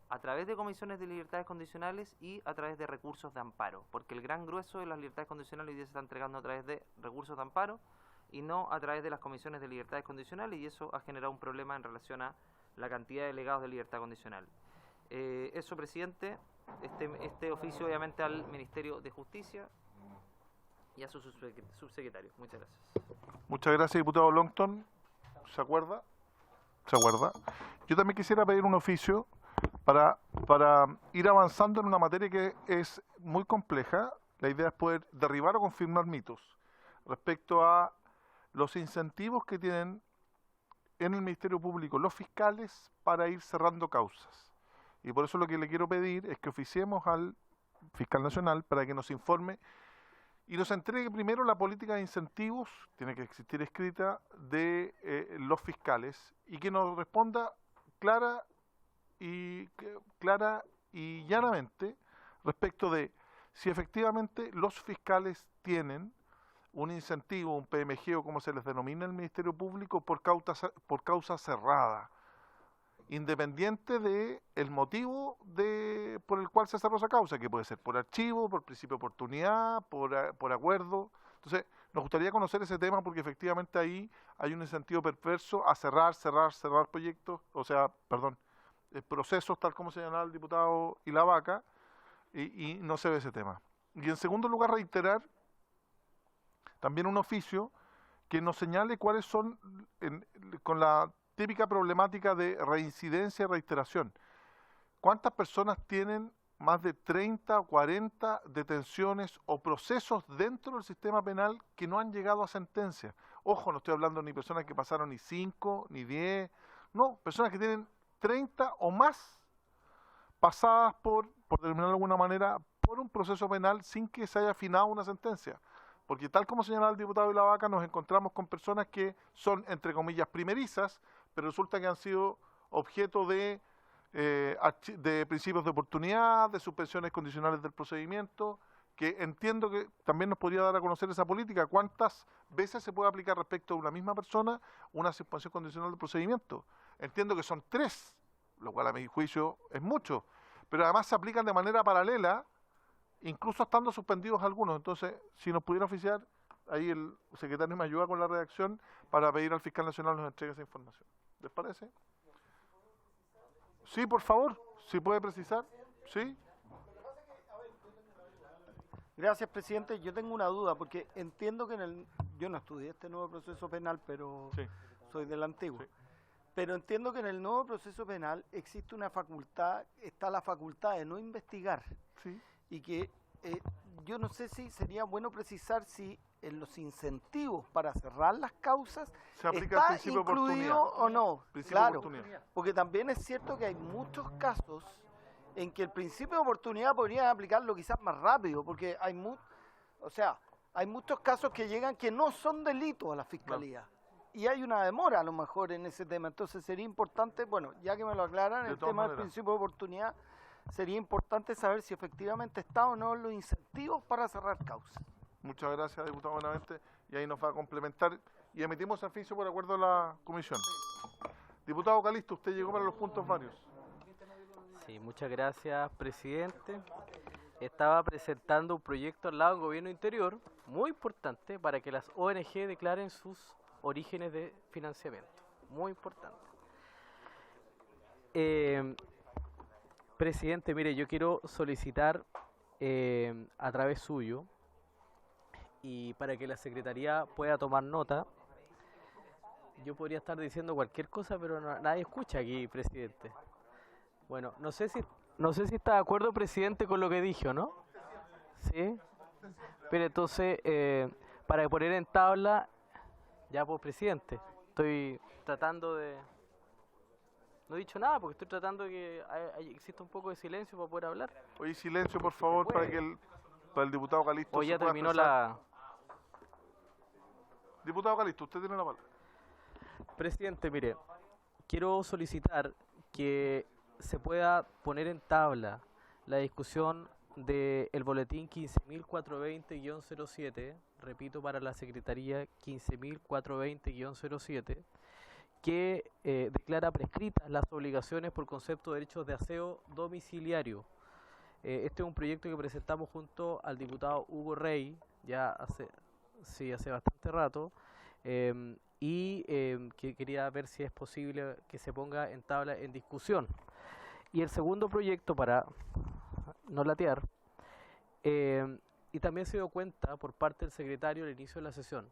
a través de comisiones de libertades condicionales y a través de recursos de amparo? Porque el gran grueso de las libertades condicionales hoy día se está entregando a través de recursos de amparo y no a través de las comisiones de libertades condicionales, y eso ha generado un problema en relación a la cantidad de delegados de libertad condicional. Eso, presidente, este oficio obviamente al Ministerio de Justicia y a su subsecretario. Muchas gracias. Muchas gracias, diputado Longton. ¿Se acuerda? ¿Se acuerda? Yo también quisiera pedir un oficio para ir avanzando en una materia que es muy compleja. La idea es poder derribar o confirmar mitos respecto a los incentivos que tienen en el Ministerio Público los fiscales para ir cerrando causas. Y por eso lo que le quiero pedir es que oficiemos al fiscal nacional para que nos informe y nos entregue primero la política de incentivos, tiene que existir escrita, de los fiscales, y que nos responda clara y llanamente respecto de si efectivamente los fiscales tienen un incentivo, un PMG o como se les denomina en el Ministerio Público, por causa cerrada, independiente de el motivo por el cual se cerró esa causa, que puede ser por archivo, por principio de oportunidad, por acuerdo. Entonces, nos gustaría conocer ese tema, porque efectivamente ahí hay un incentivo perverso a cerrar proyectos, procesos, tal como señalaba el diputado Ilavaca, y no se ve ese tema. Y en segundo lugar, reiterar también un oficio que nos señale cuáles son, con la típica problemática de reincidencia y reiteración, ¿cuántas personas tienen más de 30 o 40 detenciones o procesos dentro del sistema penal que no han llegado a sentencia? Ojo, no estoy hablando ni personas que pasaron ni 5, ni 10, no, personas que tienen 30 o más pasadas por determinar de alguna manera, por un proceso penal sin que se haya afinado una sentencia. Porque tal como señalaba el diputado Ilavaca, nos encontramos con personas que son, entre comillas, primerizas, pero resulta que han sido objeto de principios de oportunidad, de suspensiones condicionales del procedimiento, que entiendo que también nos podría dar a conocer esa política. ¿Cuántas veces se puede aplicar respecto a una misma persona una suspensión condicional del procedimiento? Entiendo que son 3, lo cual a mi juicio es mucho, pero además se aplican de manera paralela, incluso estando suspendidos algunos. Entonces, si nos pudiera oficiar, ahí el secretario me ayuda con la redacción para pedir al fiscal nacional nos entregue esa información. ¿Les parece? Sí, por favor, si puede precisar. Sí. Gracias, presidente. Yo tengo una duda, porque entiendo que yo no estudié este nuevo proceso penal, pero sí, soy del antiguo. Sí. Pero entiendo que en el nuevo proceso penal existe una facultad, está la facultad de no investigar. Sí. Y que yo no sé si sería bueno precisar si en los incentivos para cerrar las causas se aplica está incluido o no. Claro, porque también es cierto que hay muchos casos en que el principio de oportunidad podrían aplicarlo quizás más rápido, porque hay muchos casos que llegan que no son delitos a la Fiscalía. Y hay una demora a lo mejor en ese tema. Entonces sería importante, bueno, ya que me lo aclaran, el tema del principio de oportunidad, sería importante saber si efectivamente está o no los incentivos para cerrar causas. Muchas gracias, diputado Benavente. Y ahí nos va a complementar. Y emitimos oficio por acuerdo a la comisión. Diputado Calisto, usted llegó para los puntos varios. Sí, muchas gracias, presidente. Estaba presentando un proyecto al lado del gobierno interior, muy importante, para que las ONG declaren sus orígenes de financiamiento. Muy importante. Presidente, mire, yo quiero solicitar a través suyo, y para que la Secretaría pueda tomar nota, yo podría estar diciendo cualquier cosa, pero nadie escucha aquí, presidente. Bueno, no sé si está de acuerdo, presidente, con lo que dije, ¿o no? ¿Sí? Pero entonces, para poner en tabla, ya pues, presidente, estoy tratando de... No he dicho nada porque estoy tratando de que exista un poco de silencio para poder hablar. Oye, silencio, por favor, para que el diputado Calisto... Hoy ya terminó la... Diputado Calisto, usted tiene la palabra. Presidente, mire, quiero solicitar que se pueda poner en tabla la discusión del boletín 15.420-07, repito, para la Secretaría 15.420-07, que declara prescritas las obligaciones por concepto de derechos de aseo domiciliario. Este es un proyecto que presentamos junto al diputado Hugo Rey, ya hace bastante rato, que quería ver si es posible que se ponga en tabla en discusión. Y el segundo proyecto, para no latear, y también se dio cuenta por parte del secretario al inicio de la sesión,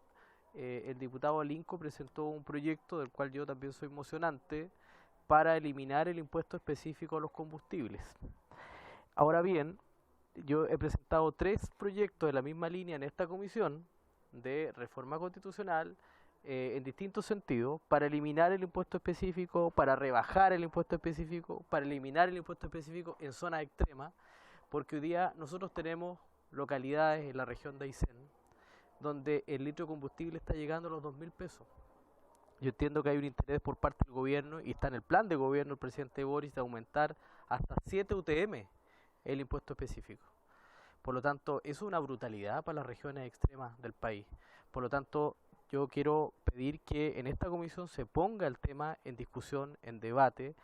el diputado Linco presentó un proyecto del cual yo también soy mocionante para eliminar el impuesto específico a los combustibles. Ahora bien, yo he presentado 3 proyectos de la misma línea en esta comisión de reforma constitucional en distintos sentidos, para eliminar el impuesto específico, para rebajar el impuesto específico, para eliminar el impuesto específico en zonas extremas, porque hoy día nosotros tenemos localidades en la región de Aysén donde el litro de combustible está llegando a los 2.000 pesos. Yo entiendo que hay un interés por parte del gobierno, y está en el plan de gobierno del presidente Boris, de aumentar hasta 7 UTM el impuesto específico. Por lo tanto, eso es una brutalidad para las regiones extremas del país. Por lo tanto, yo quiero pedir que en esta comisión se ponga el tema en discusión, en debate,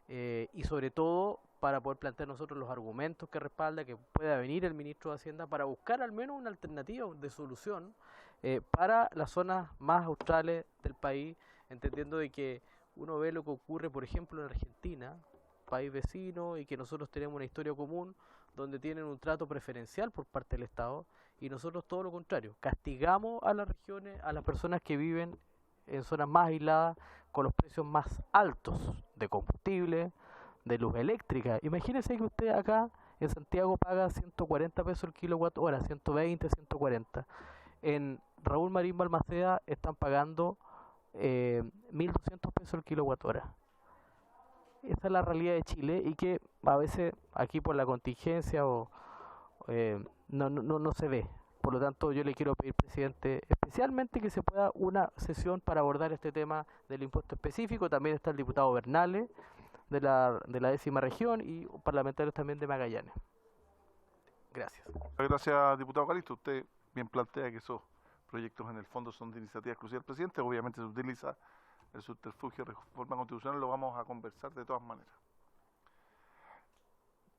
y sobre todo para poder plantear nosotros los argumentos que respalda que pueda venir el ministro de Hacienda para buscar al menos una alternativa de solución para las zonas más australes del país, entendiendo de que uno ve lo que ocurre, por ejemplo, en Argentina, país vecino, y que nosotros tenemos una historia común donde tienen un trato preferencial por parte del Estado, y nosotros todo lo contrario, castigamos a las regiones, a las personas que viven en zonas más aisladas, con los precios más altos de combustible, de luz eléctrica. Imagínese que usted acá en Santiago paga 140 pesos el kilowatt hora, 120, 140. En Raúl Marín Balmaceda están pagando 1.200 pesos el kilowatt hora. Esa es la realidad de Chile, y que a veces aquí por la contingencia no se ve. Por lo tanto, yo le quiero pedir, presidente, especialmente que se pueda una sesión para abordar este tema del impuesto específico. También está el diputado Bernales de la 10ª región y parlamentarios también de Magallanes. Gracias. Gracias, diputado Calisto. Usted bien plantea que esos proyectos en el fondo son de iniciativa exclusiva del presidente. Obviamente se utiliza el subterfugio de reforma constitucional, lo vamos a conversar de todas maneras.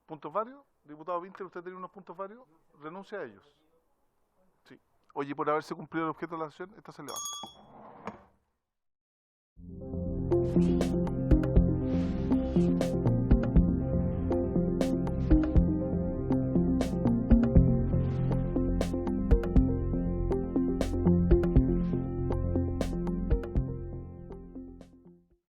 ¿Puntos varios? Diputado Winter, ¿usted tiene unos puntos varios? ¿Renuncia a ellos? Sí. Oye, por haberse cumplido el objeto de la sesión, esta se levanta.